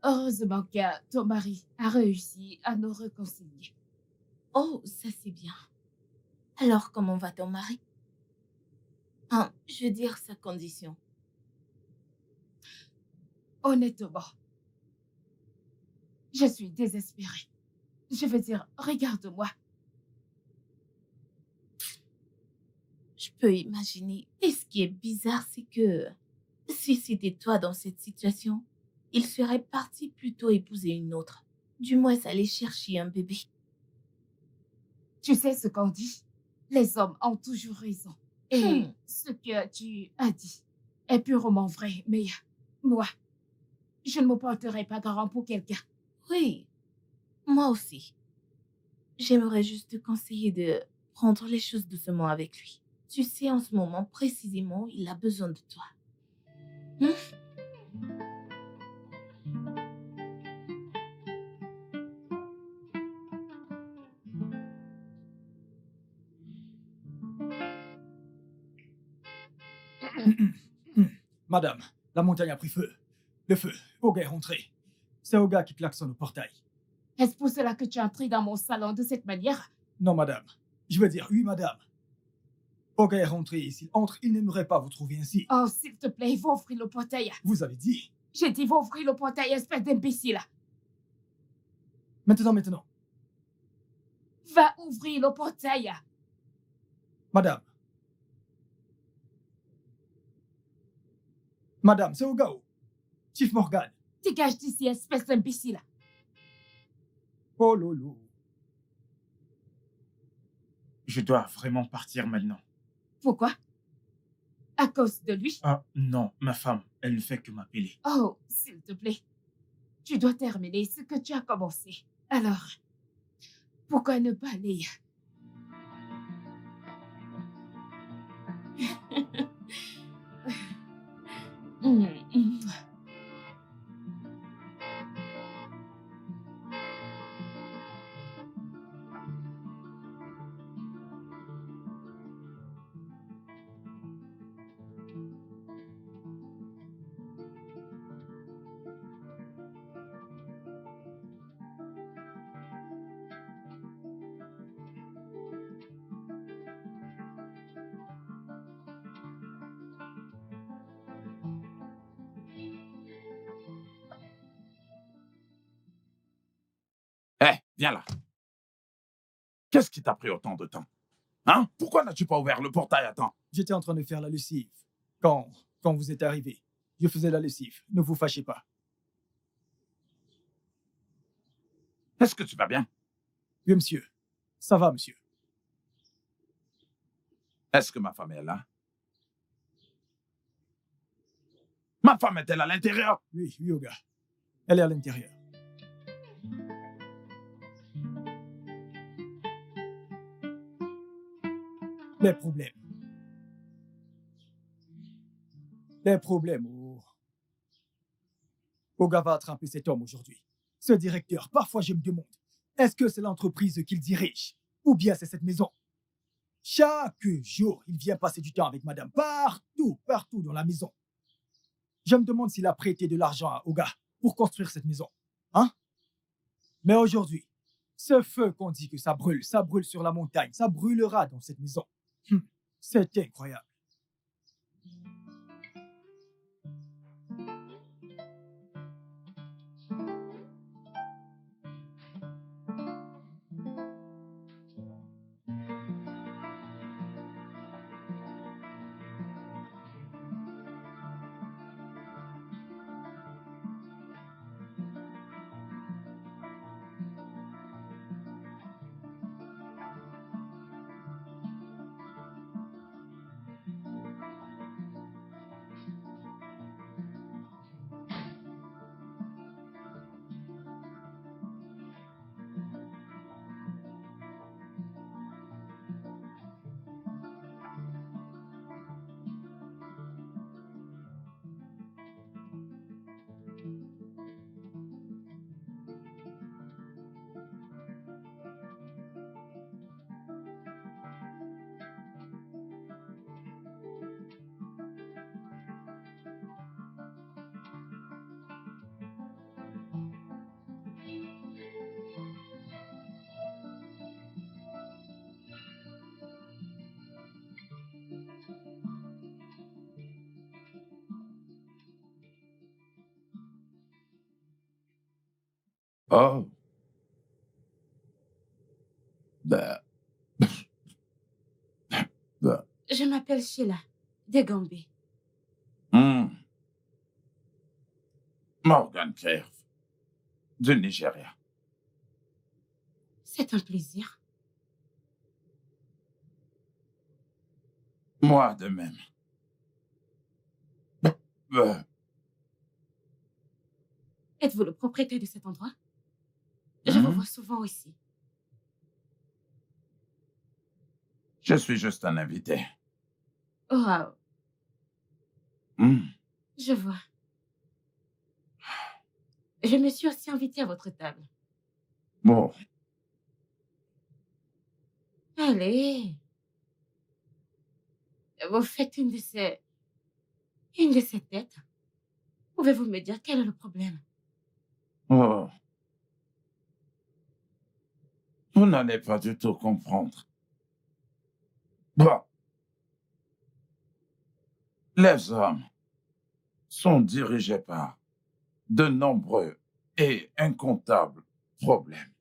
heureusement que ton mari a réussi à nous réconcilier. Oh, ça c'est bien. Alors, comment va ton mari? Je veux dire sa condition. Honnêtement, je suis désespérée. Je veux dire, regarde-moi. Je peux imaginer. Et ce qui est bizarre, c'est que si c'était toi dans cette situation, il serait parti plutôt épouser une autre. Du moins, aller chercher un bébé. Tu sais ce qu'on dit? Les hommes ont toujours raison. Et ce que tu as dit est purement vrai, mais moi, je ne me porterai pas garant pour quelqu'un. Oui, moi aussi. J'aimerais juste te conseiller de prendre les choses doucement avec lui. Tu sais, en ce moment, précisément, il a besoin de toi. Madame, la montagne a pris feu. Le feu, Oga est rentré. C'est Oga qui klaxonne au portail. Est-ce pour cela que tu es entré dans mon salon de cette manière? Non, madame. Je veux dire, oui, madame. Oga est rentré et s'il entre, il n'aimerait pas vous trouver ainsi. Oh, s'il te plaît, va ouvrir le portail. Vous avez dit. J'ai dit, va ouvrir le portail, espèce d'imbécile. Maintenant. Va ouvrir le portail. Madame. Madame, c'est Oga. Chief Morgan. Dégage d'ici, espèce d'imbécile. Oh lolo. Je dois vraiment partir maintenant. Pourquoi? À cause de lui? Ah non, ma femme, elle ne fait que m'appeler. Oh, s'il te plaît. Tu dois terminer ce que tu as commencé. Alors, pourquoi ne pas aller? viens là. Qu'est-ce qui t'a pris autant de temps? Hein? Pourquoi n'as-tu pas ouvert le portail à temps? J'étais en train de faire la lessive. Quand vous êtes arrivé, je faisais la lessive. Ne vous fâchez pas. Est-ce que tu vas bien? Oui, monsieur. Ça va, monsieur. Est-ce que ma femme est là? Ma femme est-elle à l'intérieur? Oui, Oga. Elle est à l'intérieur. Les problèmes. Les problèmes. Oh. Oga va attraper cet homme aujourd'hui. Ce directeur, parfois je me demande, est-ce que c'est l'entreprise qu'il dirige? Ou bien c'est cette maison? Chaque jour, il vient passer du temps avec madame. Partout dans la maison. Je me demande s'il a prêté de l'argent à Oga pour construire cette maison. Hein? Mais aujourd'hui, ce feu qu'on dit que ça brûle sur la montagne, ça brûlera dans cette maison. C'est incroyable. Oh. Ben. Ben. Je m'appelle Sheila, de Gambie. Morgan Kerv, du Nigeria. C'est un plaisir. Moi de même. Êtes-vous le propriétaire de cet endroit? Je vous vois souvent ici. Je suis juste un invité. Oh, wow. Je vois. Je me suis aussi invitée à votre table. Bon. Allez. Vous faites une de ces têtes. Pouvez-vous me dire quel est le problème? Oh. Vous n'allez pas du tout comprendre. Bon. Les hommes sont dirigés par de nombreux et incomptables problèmes.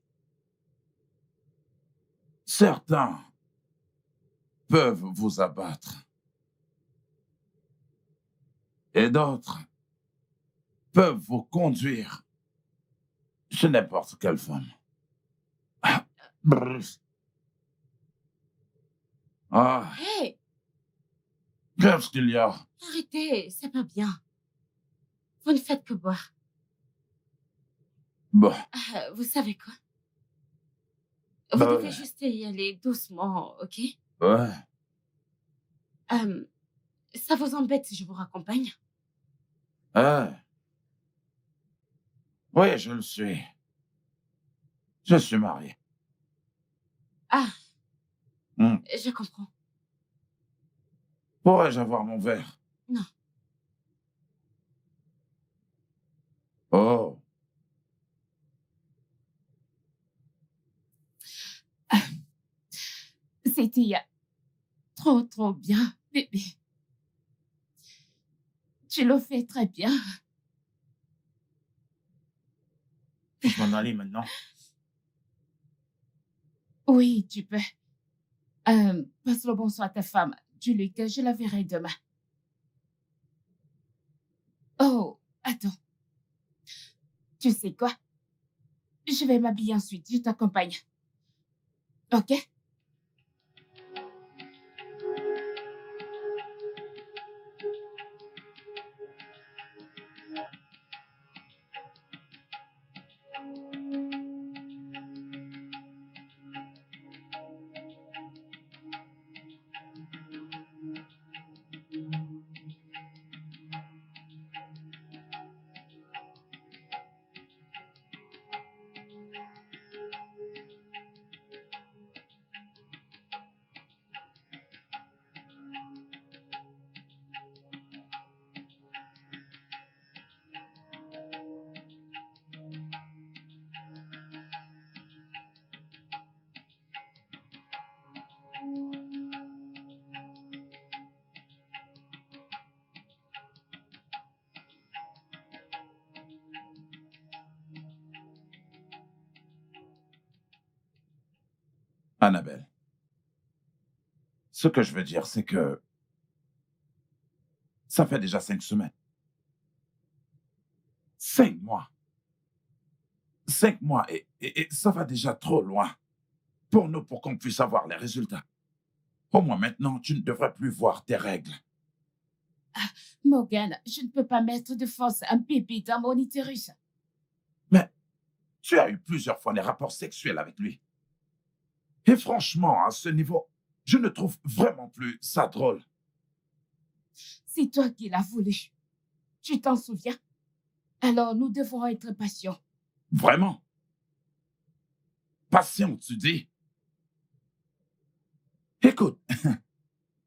Certains peuvent vous abattre et d'autres peuvent vous conduire chez n'importe quelle femme. Ah, Hey! qu'est-ce qu'il y a? Arrêtez, c'est pas bien. Vous ne faites que boire. Bon, Vous savez quoi? Vous devez juste y aller doucement, ok? ouais. Ça vous embête si je vous raccompagne? Oui, je le suis. Je suis marié. Ah, je comprends. Pourrais-je avoir mon verre? Non. Oh. C'était trop bien, bébé. Tu le fais très bien. Je m'en aller maintenant. Oui, tu peux. Passe le bonsoir à ta femme. Dis-lui que je la verrai demain. Oh, attends. Tu sais quoi? Je vais m'habiller ensuite. Je t'accompagne. OK? Annabelle, ce que je veux dire, c'est que ça fait déjà 5 semaines. 5 mois. 5 mois et ça va déjà trop loin pour nous pour qu'on puisse avoir les résultats. Au moins maintenant, tu ne devrais plus voir tes règles. Morgan, je ne peux pas mettre de force un bébé dans mon utérus. Mais tu as eu plusieurs fois des rapports sexuels avec lui. Et franchement, à ce niveau, je ne trouve vraiment plus ça drôle. C'est toi qui l'as voulu. Tu t'en souviens? Alors nous devons être patients. Vraiment? Patient, tu dis? Écoute,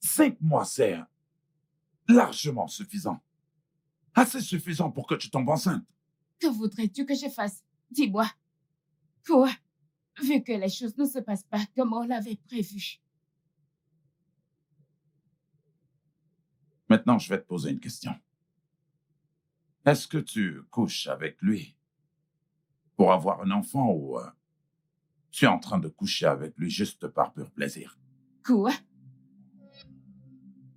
5 mois, c'est largement suffisant. Assez suffisant pour que tu tombes enceinte. Que voudrais-tu que je fasse? Dis-moi. Quoi? Vu que les choses ne se passent pas comme on l'avait prévu. Maintenant, je vais te poser une question. Est-ce que tu couches avec lui pour avoir un enfant ou tu es en train de coucher avec lui juste par pur plaisir? Quoi?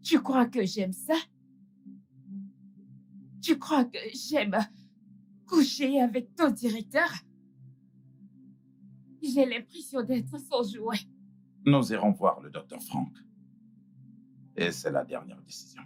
Tu crois que j'aime ça? Tu crois que j'aime coucher avec ton directeur? J'ai l'impression d'être son jouet. Nous irons voir le docteur Frank. Et c'est la dernière décision.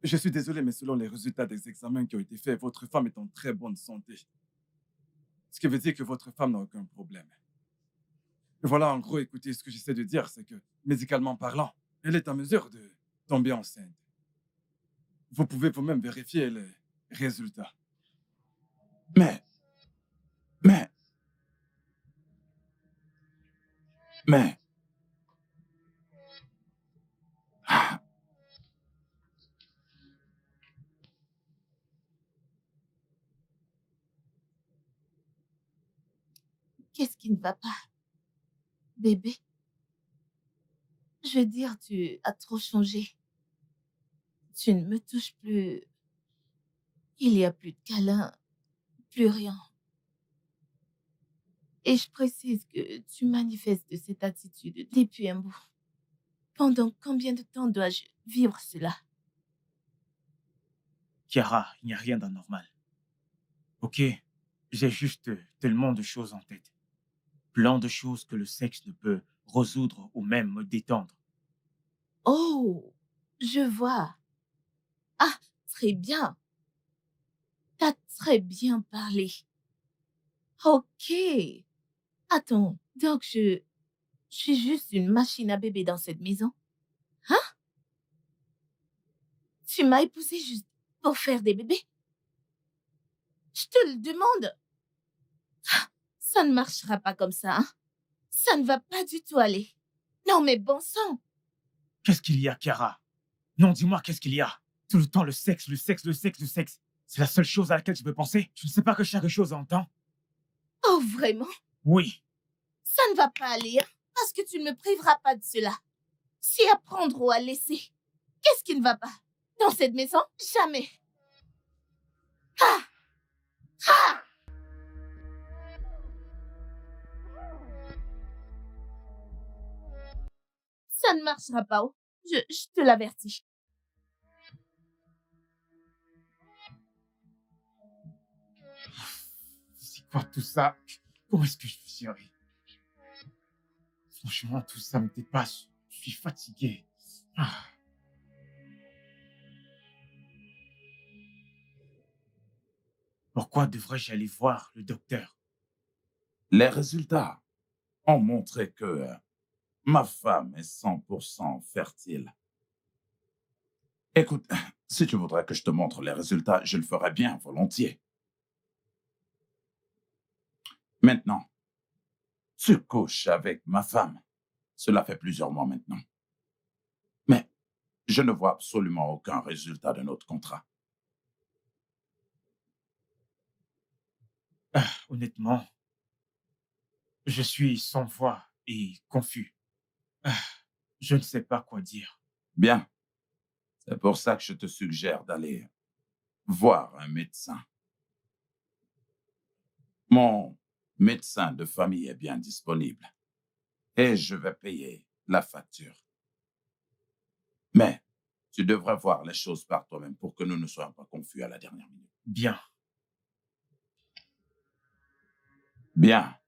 Je suis désolé, mais selon les résultats des examens qui ont été faits, votre femme est en très bonne santé. Ce qui veut dire que votre femme n'a aucun problème. Et voilà, en gros, écoutez, ce que j'essaie de dire, c'est que, médicalement parlant, elle est en mesure de tomber enceinte. Vous pouvez vous-même vérifier les résultats. Mais... Ah, Qu'est-ce qui ne va pas, bébé? Je veux dire, tu as trop changé. Tu ne me touches plus. Il n'y a plus de câlins, plus rien. Et je précise que tu manifestes cette attitude depuis un bout. Pendant combien de temps dois-je vivre cela? Chiara, il n'y a rien d'anormal. Ok, j'ai juste tellement de choses en tête. Plein de choses que le sexe ne peut résoudre ou même me détendre. Oh, je vois. Ah, très bien. T'as très bien parlé. Ok. Attends, donc je suis juste une machine à bébé dans cette maison? Hein? Tu m'as épousée juste pour faire des bébés? Je te le demande. Ah, ça ne marchera pas comme ça, hein? Ça ne va pas du tout aller. Non, mais bon sang. Qu'est-ce qu'il y a, Chiara? Non, dis-moi, qu'est-ce qu'il y a? Tout le temps, le sexe, le sexe, le sexe, le sexe. C'est la seule chose à laquelle je peux penser. Je ne sais pas que chaque chose a un temps. Oh, vraiment? Oui. Ça ne va pas aller, hein? parce que tu ne me priveras pas de cela. Si à prendre ou à laisser, qu'est-ce qui ne va pas? Dans cette maison, jamais. Ah! Ah! Ça ne marchera pas, oh. Je te l'avertis. C'est quoi tout ça? Comment est-ce que je suis sérieux? Franchement, tout ça me dépasse. Je suis fatigué. Ah. Pourquoi devrais-je aller voir le docteur? Les résultats ont montré que ma femme est 100% fertile. Écoute, si tu voudrais que je te montre les résultats, je le ferais bien volontiers. Maintenant, tu couches avec ma femme. Cela fait plusieurs mois maintenant. Mais je ne vois absolument aucun résultat de notre contrat. Honnêtement, je suis sans voix et confus. Je ne sais pas quoi dire. Bien. C'est pour ça que je te suggère d'aller voir un médecin. Mon médecin de famille est bien disponible et je vais payer la facture. Mais tu devrais voir les choses par toi-même pour que nous ne soyons pas confus à la dernière minute. Bien. Bien.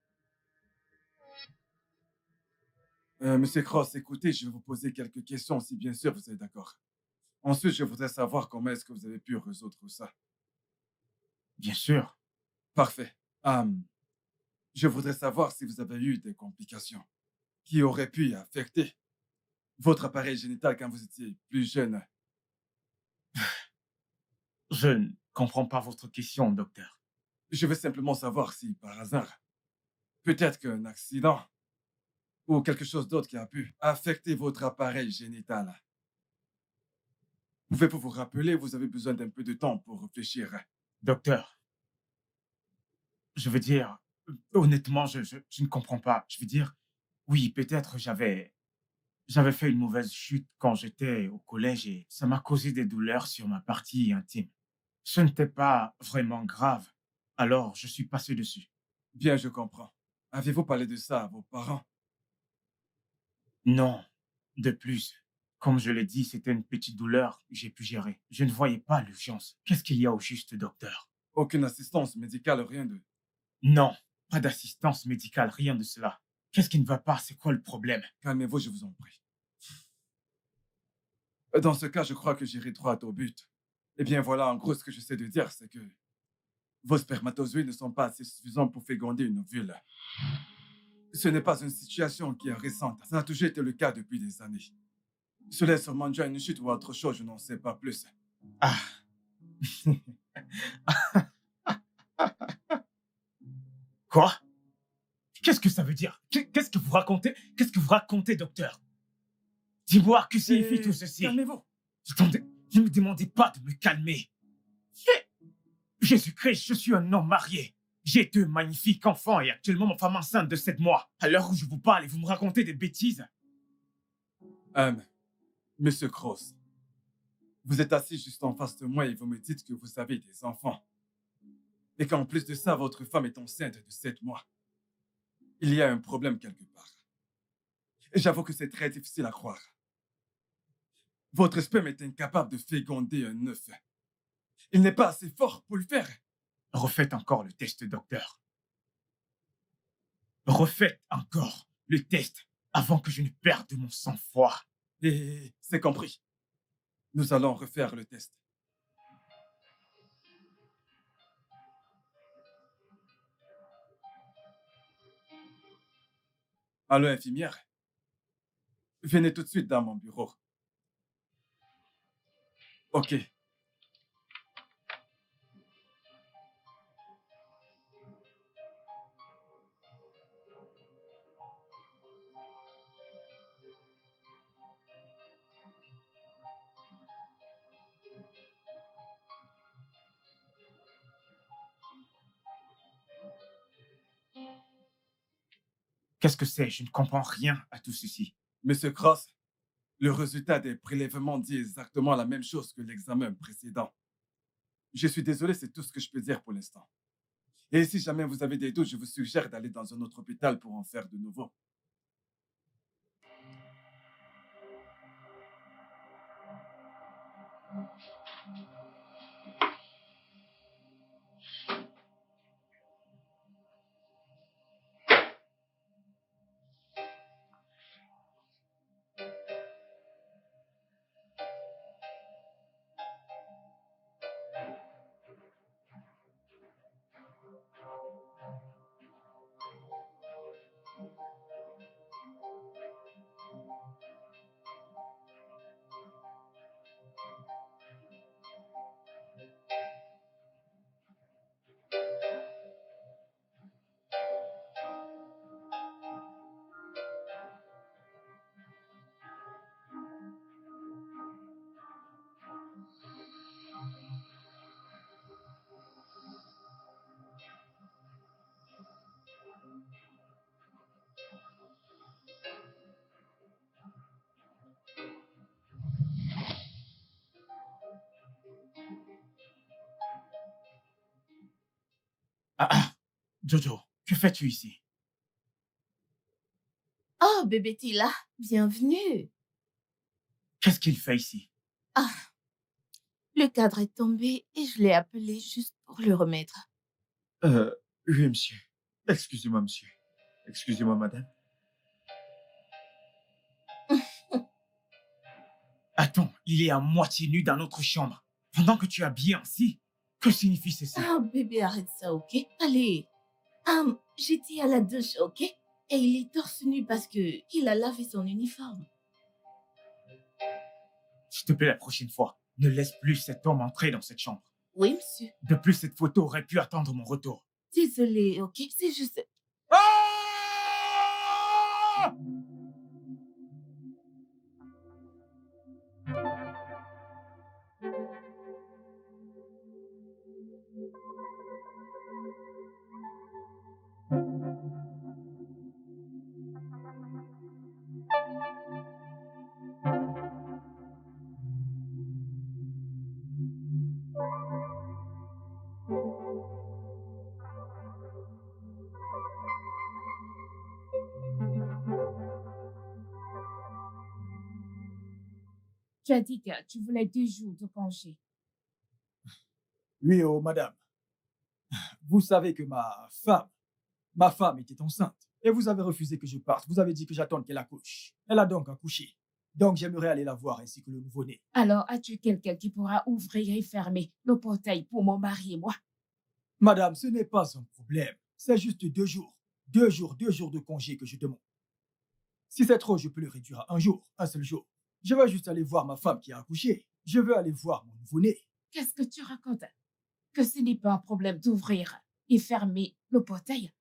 Monsieur Cross, écoutez, je vais vous poser quelques questions, si bien sûr vous êtes d'accord. Ensuite, je voudrais savoir comment est-ce que vous avez pu résoudre ça. Bien sûr. Parfait. Je voudrais savoir si vous avez eu des complications qui auraient pu affecter votre appareil génital quand vous étiez plus jeune. Je ne comprends pas votre question, docteur. Je veux simplement savoir si, par hasard, peut-être qu'un accident ou quelque chose d'autre qui a pu affecter votre appareil génital. Pouvez-vous vous rappeler, vous avez besoin d'un peu de temps pour réfléchir. Docteur, je veux dire, honnêtement, je ne comprends pas. Je veux dire, oui, peut-être j'avais fait une mauvaise chute quand j'étais au collège et ça m'a causé des douleurs sur ma partie intime. Ce n'était pas vraiment grave, alors je suis passé dessus. Bien, je comprends. Avez-vous parlé de ça à vos parents? Non, de plus, comme je l'ai dit, c'était une petite douleur que j'ai pu gérer. Je ne voyais pas l'urgence. Qu'est-ce qu'il y a au juste, docteur? Aucune assistance médicale, rien de... Non, pas d'assistance médicale, rien de cela. Qu'est-ce qui ne va pas? C'est quoi le problème? Calmez-vous, je vous en prie. Dans ce cas, je crois que j'irai droit au but. Eh bien, voilà, en gros, ce que j'essaie de dire, c'est que vos spermatozoïdes ne sont pas assez suffisants pour féconder une ovule. Ce n'est pas une situation qui est récente. Ça a toujours été le cas depuis des années. Cela est sûrement dû à une chute ou à autre chose, je n'en sais pas plus. Ah. Quoi? Qu'est-ce que ça veut dire? Qu'est-ce que vous racontez? Qu'est-ce que vous racontez, docteur? Dis-moi, que signifie tout ceci? Calmez-vous. Attendez, ne me demandez pas de me calmer. Jésus-Christ, je suis un homme marié. J'ai 2 magnifiques enfants et actuellement ma femme enceinte de 7 mois. À l'heure où je vous parle et vous me racontez des bêtises. Monsieur Cross, vous êtes assis juste en face de moi et vous me dites que vous avez des enfants. Et qu'en plus de ça, votre femme est enceinte de 7 mois. Il y a un problème quelque part. Et j'avoue que c'est très difficile à croire. Votre sperme est incapable de féconder un œuf. Il n'est pas assez fort pour le faire. Refaites encore le test, docteur. Refaites encore le test avant que je ne perde mon sang-froid. Et c'est compris. Nous allons refaire le test. Allô, infirmière? Venez tout de suite dans mon bureau. Ok. Qu'est-ce que c'est? Je ne comprends rien à tout ceci. Monsieur Cross, le résultat des prélèvements dit exactement la même chose que l'examen précédent. Je suis désolé, c'est tout ce que je peux dire pour l'instant. Et si jamais vous avez des doutes, je vous suggère d'aller dans un autre hôpital pour en faire de nouveau. Jojo, que fais-tu ici? Oh, bébé Tila, bienvenue. Qu'est-ce qu'il fait ici? Ah, le cadre est tombé et je l'ai appelé juste pour le remettre. Oui, monsieur. Excusez-moi, monsieur. Excusez-moi, madame. Attends, il est à moitié nu dans notre chambre, pendant que tu es habillé ainsi. Que signifie ceci? Ah, bébé, arrête ça, ok? Allez. J'étais à la douche, ok? Et il est torse nu parce que il a lavé son uniforme. S'il te plaît, la prochaine fois, ne laisse plus cet homme entrer dans cette chambre. Oui, monsieur. De plus, cette photo aurait pu attendre mon retour. Désolée, ok? C'est juste... Ah! Tu as dit que tu voulais 2 jours de congé. Oui, oh, madame. Vous savez que ma femme était enceinte. Et vous avez refusé que je parte. Vous avez dit que j'attende qu'elle accouche. Elle a donc accouché. Donc j'aimerais aller la voir ainsi que le nouveau-né. Alors, as-tu quelqu'un qui pourra ouvrir et fermer le portail pour mon mari et moi? Madame, ce n'est pas un problème. C'est juste 2 jours. 2 jours de congé que je demande. Si c'est trop, je peux le réduire à 1 jour, un seul jour. Je veux juste aller voir ma femme qui a accouché. Je veux aller voir mon nouveau-né. Qu'est-ce que tu racontes? Que ce n'est pas un problème d'ouvrir et fermer le portail?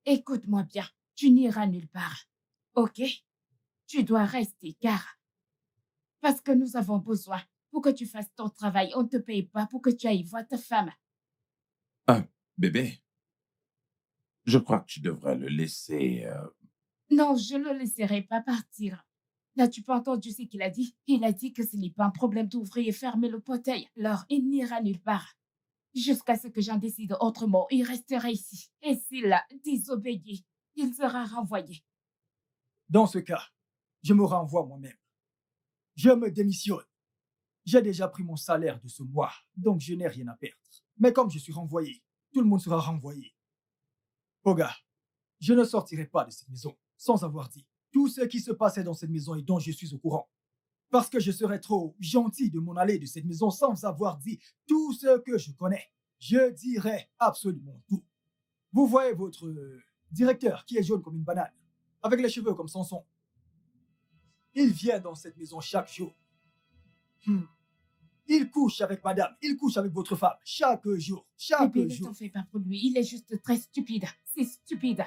Écoute-moi bien, tu n'iras nulle part, ok? Tu dois rester, car... Parce que nous avons besoin pour que tu fasses ton travail. On ne te paye pas pour que tu ailles voir ta femme. Bébé, je crois que tu devrais le laisser... Non, je ne le laisserai pas partir. N'as-tu pas entendu ce qu'il a dit? Il a dit que ce n'est pas un problème d'ouvrir et fermer le portail. Alors, il n'ira nulle part. Jusqu'à ce que j'en décide autrement, il restera ici. Et s'il a désobéi, il sera renvoyé. Dans ce cas, je me renvoie moi-même. Je me démissionne. J'ai déjà pris mon salaire de ce mois, donc je n'ai rien à perdre. Mais comme je suis renvoyé, tout le monde sera renvoyé. Oga, je ne sortirai pas de cette maison sans avoir dit tout ce qui se passait dans cette maison et dont je suis au courant. Parce que je serais trop gentil de m'en aller de cette maison sans avoir dit tout ce que je connais. Je dirai absolument tout. Vous voyez votre directeur qui est jaune comme une banane, avec les cheveux comme Samson. Il vient dans cette maison chaque jour. Il couche avec madame, il couche avec votre femme, chaque jour, Bébé, ne t'en fais pas pour lui, il est juste très stupide. C'est stupide.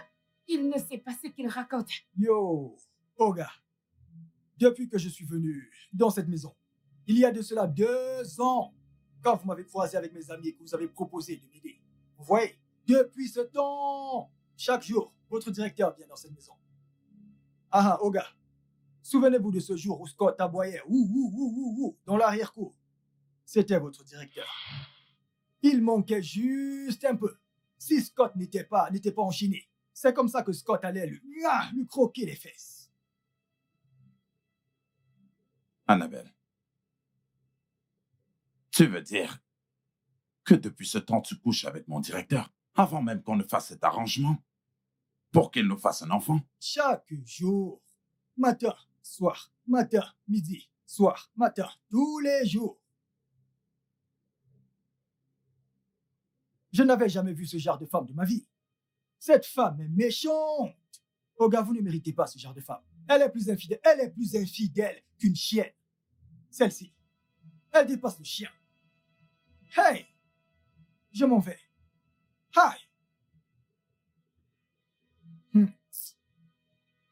Il ne sait pas ce qu'il raconte. Yo, Oga, depuis que je suis venu dans cette maison, il y a de cela 2 ans, quand vous m'avez croisé avec mes amis et que vous avez proposé de m'aider. Vous voyez, depuis ce temps, Chaque jour, votre directeur vient dans cette maison. Ah, Oga. Souvenez-vous de ce jour où Scott aboyait dans l'arrière-cour. C'était votre directeur. Il manquait juste un peu. Si Scott n'était pas enchaîné, c'est comme ça que Scott allait lui croquer les fesses. Annabelle, tu veux dire que depuis ce temps, tu couches avec mon directeur, avant même qu'on ne fasse cet arrangement, pour qu'il nous fasse un enfant? Chaque jour, matin, soir, matin, midi, soir, matin, tous les jours. Je n'avais jamais vu ce genre de femme de ma vie. Cette femme est méchante. Oga, vous ne méritez pas ce genre de femme. Elle est plus infidèle qu'une chienne. Celle-ci, elle dépasse le chien. Hey! Je m'en vais. Hi!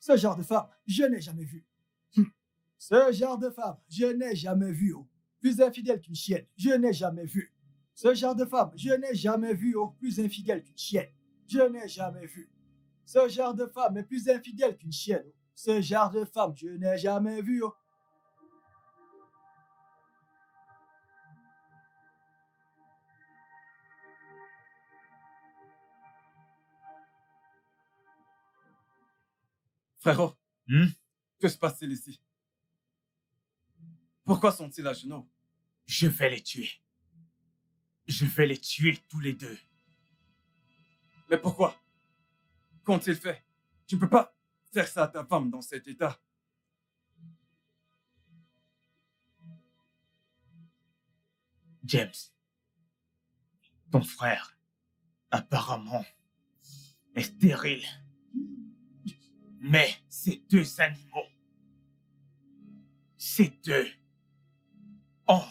Ce genre de femme, je n'ai jamais vu. Ce genre de femme, je n'ai jamais vu. Oh. Plus infidèle qu'une chienne, je n'ai jamais vu. Ce genre de femme, je n'ai jamais vu. Oh. Plus infidèle qu'une chienne, je n'ai jamais vu. Ce genre de femme est plus infidèle qu'une chienne. Oh. Ce genre de femme, je n'ai jamais vu. Oh. Frérot, que se passe-t-il ici? Pourquoi sont-ils à genoux? Je vais les tuer. Je vais les tuer tous les deux. Mais pourquoi? Qu'ont-ils fait? Tu ne peux pas faire ça à ta femme dans cet état. James, ton frère, apparemment, est stérile. Mais ces deux animaux, ces deux, ont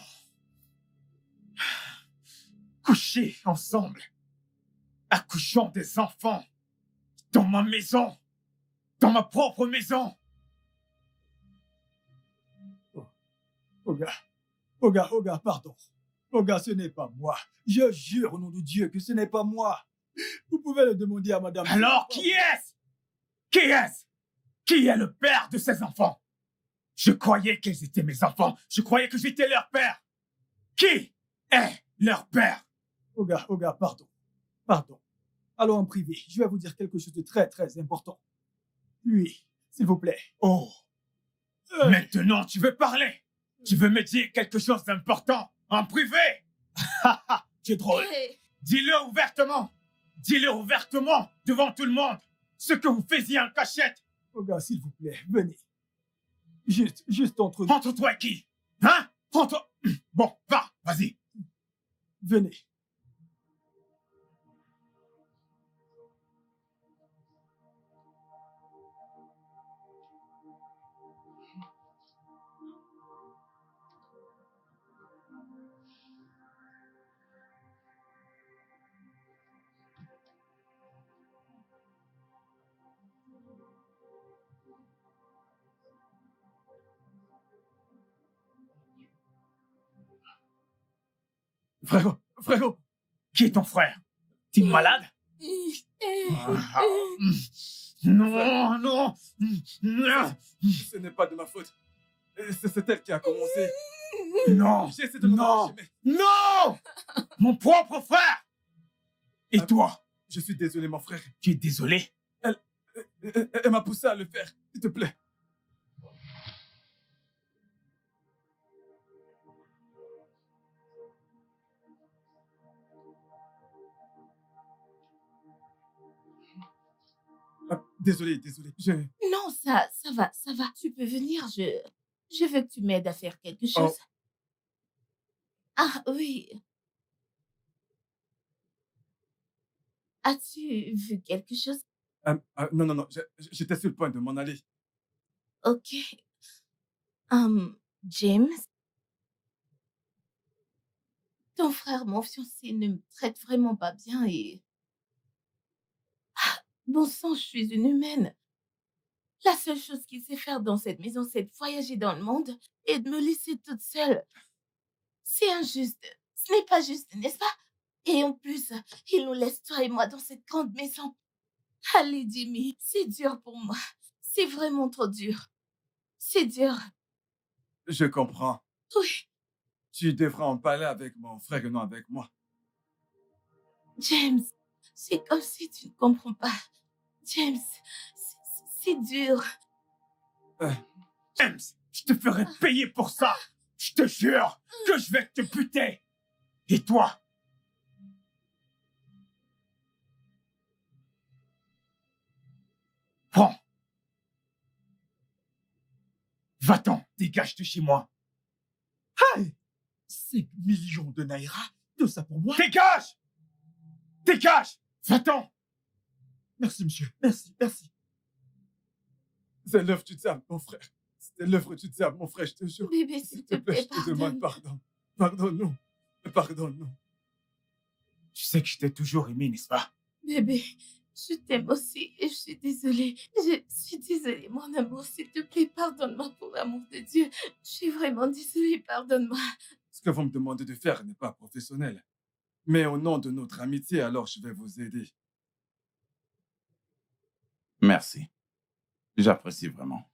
couché ensemble, accouchant des enfants dans ma maison, dans ma propre maison. Oga, pardon. Oga, ce n'est pas moi. Je jure au nom de Dieu que ce n'est pas moi. Vous pouvez le demander à madame. Alors, qui est-ce? Qui est-ce? Qui est le père de ces enfants? Je croyais qu'ils étaient mes enfants. Je croyais que j'étais leur père. Qui est leur père? Oga, pardon. Pardon. Allons en privé. Je vais vous dire quelque chose de très, très important. Lui, s'il vous plaît. Oh. Maintenant, tu veux parler? Tu veux me dire quelque chose d'important en privé? Tu es drôle. Dis-le ouvertement. Dis-le ouvertement devant tout le monde. Ce que vous faisiez en cachette. Oga, s'il vous plaît, venez. Juste entre nous. Entre toi et qui? Hein? Entre... Bon, va, vas-y. Venez. Frérot, qui est ton frère? T'es malade? Non, non. ce n'est pas de ma faute. C'est elle qui a commencé. Non, J'essaie de me non, ranger, non. Mon propre frère. Et toi? Je suis désolé, mon frère. Tu es désolé? Elle m'a poussé à le faire. S'il te plaît. Désolé. Non, ça va. Tu peux venir, je veux que tu m'aides à faire quelque chose. Ah oui. As-tu vu quelque chose? Non. J'étais sur le point de m'en aller. Ok. James? Ton frère, mon fiancé, ne me traite vraiment pas bien et... Bon sang, je suis une humaine. La seule chose qu'il sait faire dans cette maison, c'est de voyager dans le monde et de me laisser toute seule. C'est injuste. Ce n'est pas juste, n'est-ce pas? Et en plus, il nous laisse toi et moi dans cette grande maison. Allez, Jimmy, c'est dur pour moi. C'est vraiment trop dur. C'est dur. Je comprends. Oui, Tu devrais en parler avec mon frère et non avec moi. James, c'est comme si tu ne comprends pas. James, c'est dur. James, je te ferai payer pour ça. Je te jure que je vais te buter. Et toi? Prends. Va-t'en, dégage de chez moi. 5 millions de naira? Tout ça pour moi? Dégage! Dégage! Va-t'en! Merci, monsieur. Merci, merci. C'est l'œuvre du diable, mon frère. C'était l'œuvre du diable, mon frère, je te jure. Bébé, s'il te plaît, je te demande pardon. Pardonne-nous. Pardonne-nous. Tu sais que je t'ai toujours aimé, n'est-ce pas? Bébé, je t'aime aussi et je suis désolée. Je suis désolée, mon amour. S'il te plaît, pardonne-moi pour l'amour de Dieu. Je suis vraiment désolée, pardonne-moi. Ce que vous me demandez de faire n'est pas professionnel. Mais au nom de notre amitié, alors je vais vous aider. Merci. J'apprécie vraiment.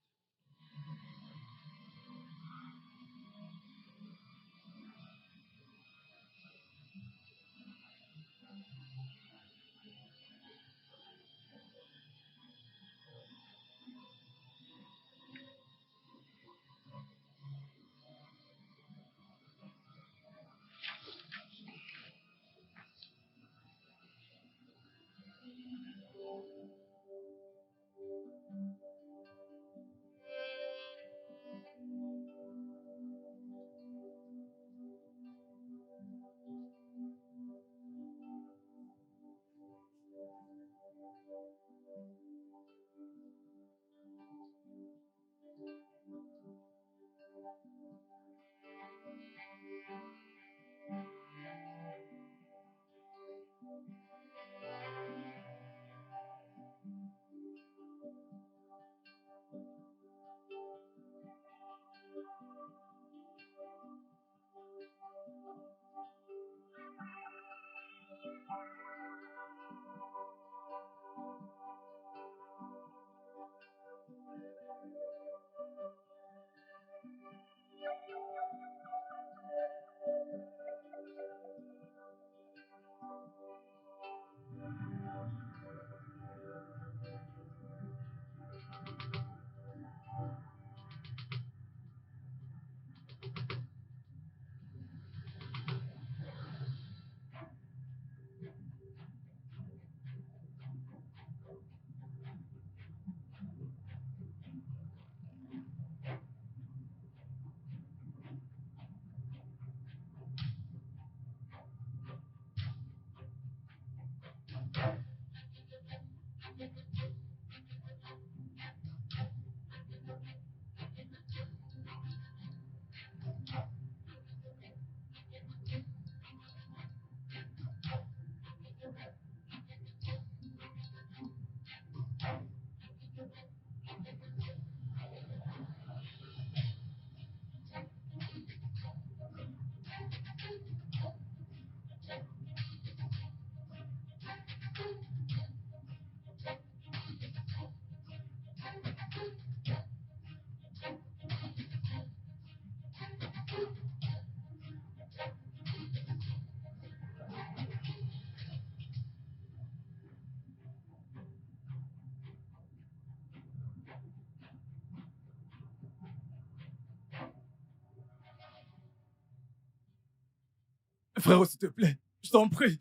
Frérot, s'il te plaît, je t'en prie.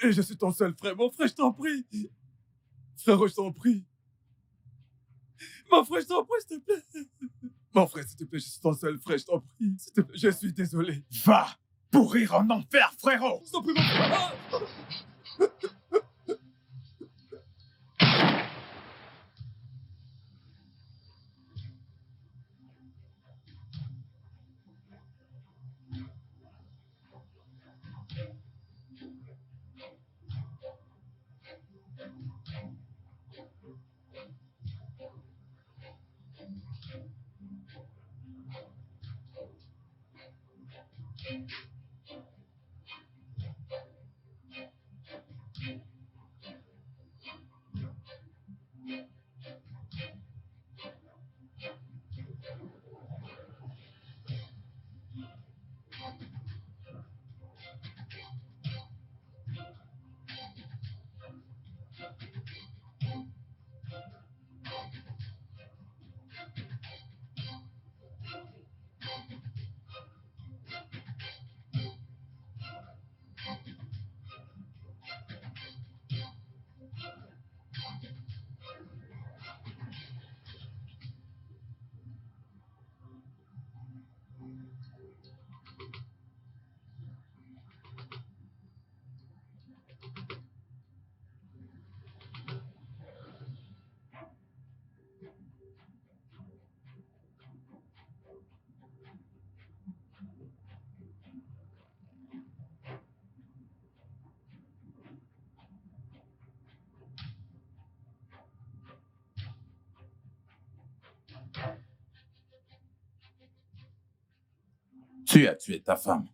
Je suis ton seul frère, mon frère, je t'en prie. Frérot, je t'en prie. Mon frère, je t'en prie, s'il te plaît. Mon frère, s'il te plaît, je suis ton seul frère, je t'en prie. S'il te plaît, je suis désolé. Va pourrir en enfer, frérot! Je t'en prie, mon frère. Tu as tué ta femme.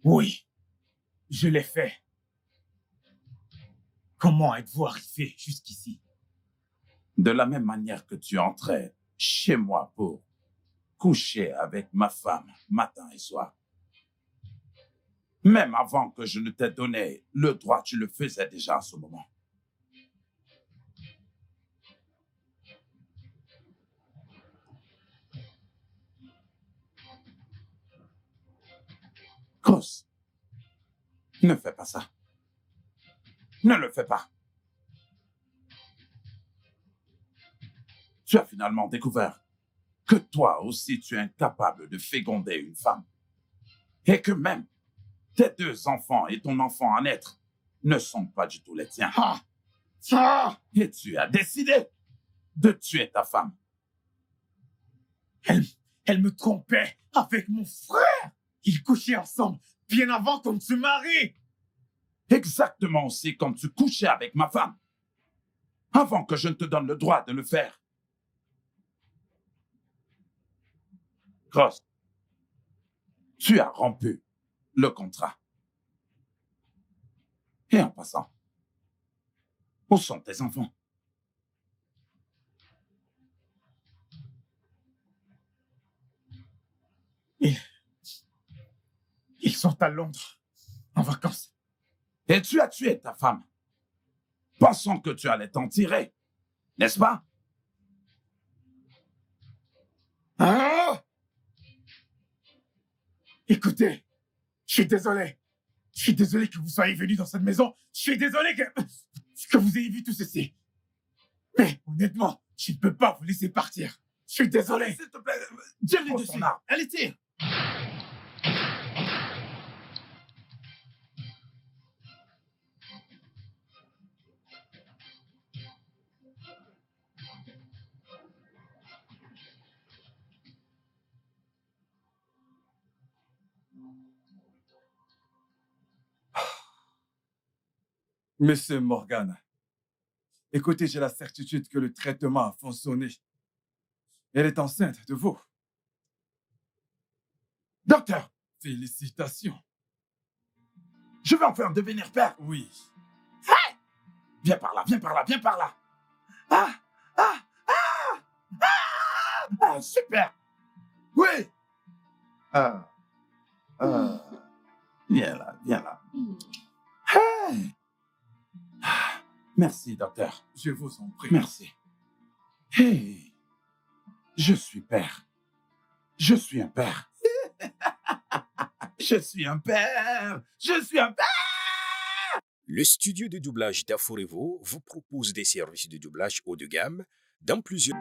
Oui, je l'ai fait. Comment êtes-vous arrivé jusqu'ici? De la même manière que tu entrais chez moi pour coucher avec ma femme matin et soir. Même avant que je ne t'ai donné le droit, tu le faisais déjà à ce moment. Cross, ne fais pas ça. Ne le fais pas. Tu as finalement découvert que toi aussi tu es incapable de féconder une femme. Et que même tes 2 enfants et ton enfant à naître ne sont pas du tout les tiens. Et tu as décidé de tuer ta femme. Elle me trompait avec mon frère. Ils couchaient ensemble bien avant qu'on ne se marie. Exactement aussi comme tu couchais avec ma femme. Avant que je ne te donne le droit de le faire. Cross, tu as rompu le contrat. Et en passant, où sont tes enfants? Ils sont à Londres, en vacances. Et tu as tué ta femme, pensant que tu allais t'en tirer, n'est-ce pas? Ah! Écoutez, je suis désolé. Je suis désolé que vous soyez venu dans cette maison. Je suis désolé que vous ayez vu tout ceci. Mais honnêtement, je ne peux pas vous laisser partir. Je suis désolé. S'il te plaît, Tire-les prends dessus. ton arme. Allez, tire. Monsieur Morgan, écoutez, j'ai la certitude que le traitement a fonctionné. Elle est enceinte de vous. Docteur, Félicitations. je vais enfin devenir père. Oui. Viens par là, viens par là, viens par là. Ah, ah, ah, ah, ah, super. Oui. Ah, ah. Viens là, viens là. Hey. Ah, merci, docteur. Je vous en prie. Merci. Hey, je suis père. Je suis un père. Je suis un père. Je suis un père. Le studio de doublage d'Aforevo vous propose des services de doublage haut de gamme dans plusieurs...